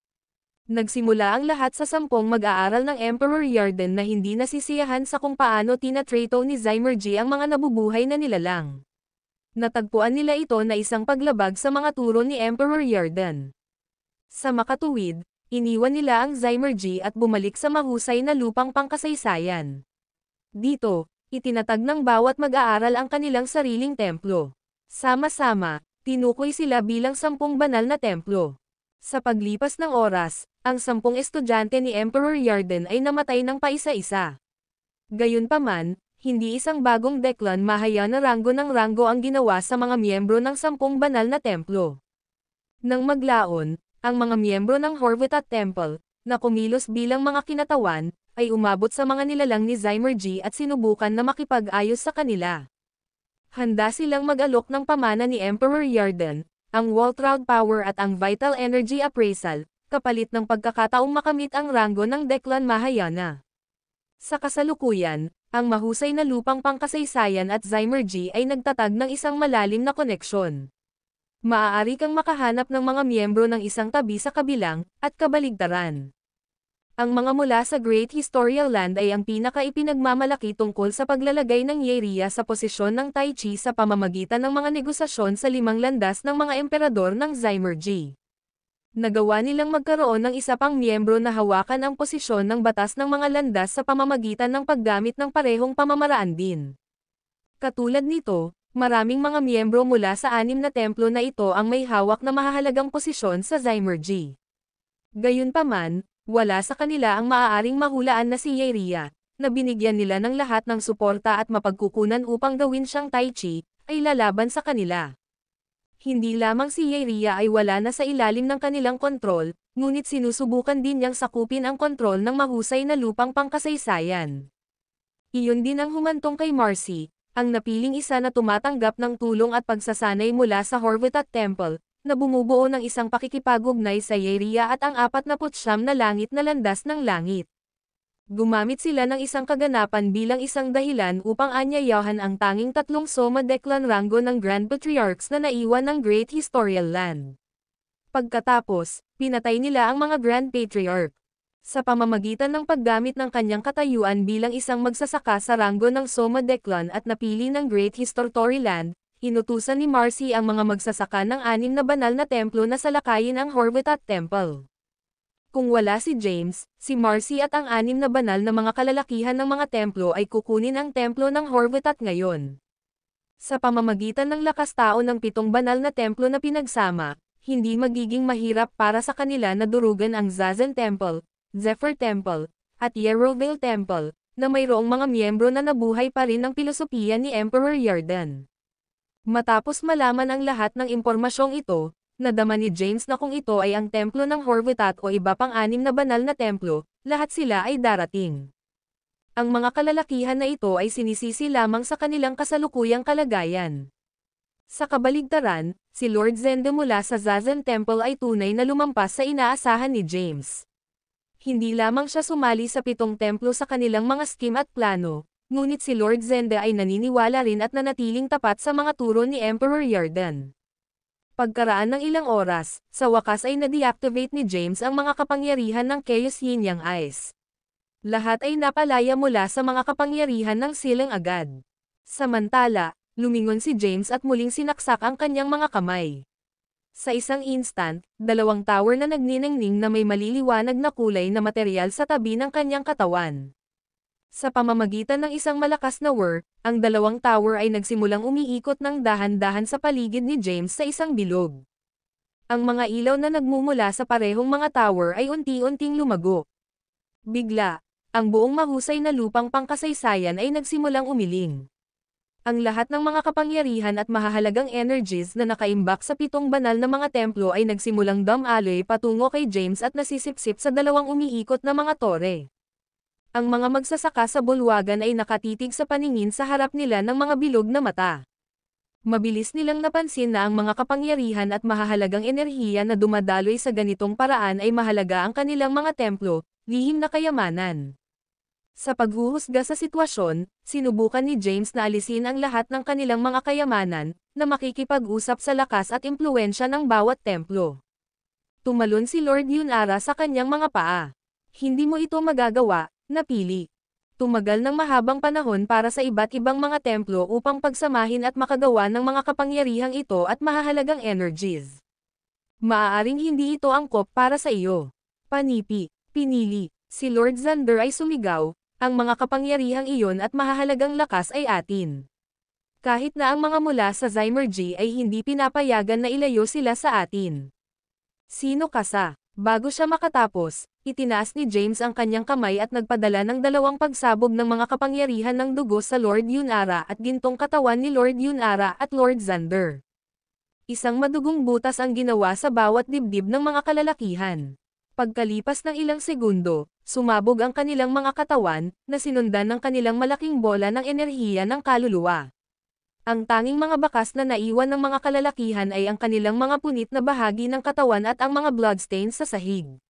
[SPEAKER 2] Nagsimula ang lahat sa 10 mag-aaral ng Emperor Yarden na hindi nasisiyahan sa kung paano tinatrato ni Zymergy ang mga nabubuhay na nilalang. Natagpuan nila ito na isang paglabag sa mga turo ni Emperor Yarden. Sa makatuwid, iniwan nila ang Zymergy at bumalik sa mahusay na lupang pangkasaysayan. Dito, itinatag ng bawat mag-aaral ang kanilang sariling templo. Sama-sama, tinukoy sila bilang 10 banal na templo. Sa paglipas ng oras, ang 10 estudyante ni Emperor Yarden ay namatay ng paisa-isa. Gayunpaman, hindi isang bagong Declan Mahayana na ranggo ng ranggo ang ginawa sa mga miyembro ng 10 banal na templo. Nang maglaon, ang mga miyembro ng Horvath Temple, na kumilos bilang mga kinatawan, ay umabot sa mga nilalang ni Zymergy at sinubukan na makipag-ayos sa kanila. Handa silang mag-alok ng pamana ni Emperor Yarden, ang Waltraud Power at ang Vital Energy Appraisal, kapalit ng pagkakataong makamit ang ranggo ng Declan Mahayana. Sa kasalukuyan, ang mahusay na lupang pangkasaysayan at Zymergy ay nagtatag ng isang malalim na koneksyon. Maaari kang makahanap ng mga miyembro ng isang tabi sa kabilang, at kabaligtaran. Ang mga mula sa Great Historical Land ay ang pinaka-ipinagmamalaki tungkol sa paglalagay ng Yeria sa posisyon ng Tai Chi sa pamamagitan ng mga negosasyon sa 5 landas ng mga emperador ng Zymergy. Nagawa nilang magkaroon ng isa pang miyembro na hawakan ang posisyon ng batas ng mga landas sa pamamagitan ng paggamit ng parehong pamamaraan din. Katulad nito, maraming mga miyembro mula sa 6 na templo na ito ang may hawak na mahahalagang posisyon sa Zymergy. Gayunpaman, wala sa kanila ang maaaring mahulaan na si Yeria, na binigyan nila ng lahat ng suporta at mapagkukunan upang gawin siyang Tai Chi, ay lalaban sa kanila. Hindi lamang si Yeria ay wala na sa ilalim ng kanilang kontrol, ngunit sinusubukan din niyang sakupin ang kontrol ng mahusay na lupang pangkasaysayan. Iyon din ang humantong kay Marcy, ang napiling isa na tumatanggap ng tulong at pagsasanay mula sa Horvath Temple, na bumubuo ng isang pakikipag-ugnay sa Yeria at ang 49 na langit na landas ng langit. Gumamit sila ng isang kaganapan bilang isang dahilan upang anyayahan ang tanging 3 Soma Declan ranggo ng Grand Patriarchs na naiwan ng Great Historical Land. Pagkatapos, pinatay nila ang mga Grand Patriarch. Sa pamamagitan ng paggamit ng kanyang katayuan bilang isang magsasaka sa ranggo ng Soma Declan at napili ng Great Historical Land, inutusan ni Marcy ang mga magsasaka ng 6 na banal na templo na salakayin ang Horvath Temple. Kung wala si James, si Marcy at ang 6 na banal na mga kalalakihan ng mga templo ay kukunin ang templo ng Horvath ngayon. Sa pamamagitan ng lakas tao ng 7 banal na templo na pinagsama, hindi magiging mahirap para sa kanila na durugan ang Zazen Temple, Zephyr Temple, at Yerovale Temple, na mayroong mga miyembro na nabuhay pa rin ng pilosopiya ni Emperor Yarden. Matapos malaman ang lahat ng impormasyong ito, nadama ni James na kung ito ay ang templo ng Horvath o iba pang 6 na banal na templo, lahat sila ay darating. Ang mga kalalakihan na ito ay sinisisi lamang sa kanilang kasalukuyang kalagayan. Sa kabaligtaran, si Lord Zenda mula sa Zazen Temple ay tunay na lumampas sa inaasahan ni James. Hindi lamang siya sumali sa 7 templo sa kanilang mga skim at plano, Ngunit si Lord Zenda ay naniniwala rin at nanatiling tapat sa mga turo ni Emperor Yarden. Pagkaraan ng ilang oras, sa wakas ay na-deactivate ni James ang mga kapangyarihan ng Chaos Yin Yang Eyes. Lahat ay napalaya mula sa mga kapangyarihan ng silang agad. Samantala, lumingon si James at muling sinaksak ang kanyang mga kamay. Sa isang instant, dalawang tower na nagniningning na may maliliwanag na kulay na materyal sa tabi ng kanyang katawan. Sa pamamagitan ng isang malakas na whir, ang dalawang tower ay nagsimulang umiikot ng dahan-dahan sa paligid ni James sa isang bilog. Ang mga ilaw na nagmumula sa parehong mga tower ay unti-unting lumago. Bigla, ang buong mahusay na lupang pangkasaysayan ay nagsimulang umiling. Ang lahat ng mga kapangyarihan at mahahalagang energies na nakaimbak sa 7 banal na mga templo ay nagsimulang dumaloy patungo kay James at nasisipsip sa dalawang umiikot na mga tore. Ang mga magsasaka sa bulwagan ay nakatitig sa paningin sa harap nila ng mga bilog na mata. Mabilis nilang napansin na ang mga kapangyarihan at mahahalagang enerhiya na dumadaloy sa ganitong paraan ay mahalaga ang kanilang mga templo, lihim na kayamanan. Sa paghuhusga sa sitwasyon, sinubukan ni James na alisin ang lahat ng kanilang mga kayamanan, na makikipag-usap sa lakas at impluwensya ng bawat templo. Tumalon si Lord Yunara sa kanyang mga paa. Hindi mo ito magagawa, napili. Tumagal ng mahabang panahon para sa iba't ibang mga templo upang pagsamahin at makagawa ng mga kapangyarihang ito at mahahalagang energies. Maaaring hindi ito angkop para sa iyo. Panipi, pinili, si Lord Xander ay sumigaw, ang mga kapangyarihang iyon at mahahalagang lakas ay atin. Kahit na ang mga mula sa Zymergy ay hindi pinapayagan na ilayo sila sa atin. Sino ka sa? Bago siya makatapos, itinaas ni James ang kanyang kamay at nagpadala ng 2 pagsabog ng mga kapangyarihan ng dugo sa Lord Yunara at gintong katawan ni Lord Yunara at Lord Xander. Isang madugong butas ang ginawa sa bawat dibdib ng mga kalalakihan. Pagkalipas ng ilang segundo, sumabog ang kanilang mga katawan, na sinundan ng kanilang malaking bola ng enerhiya ng kaluluwa. Ang tanging mga bakas na naiwan ng mga kalalakihan ay ang kanilang mga punit na bahagi ng katawan at ang mga bloodstains sa sahig.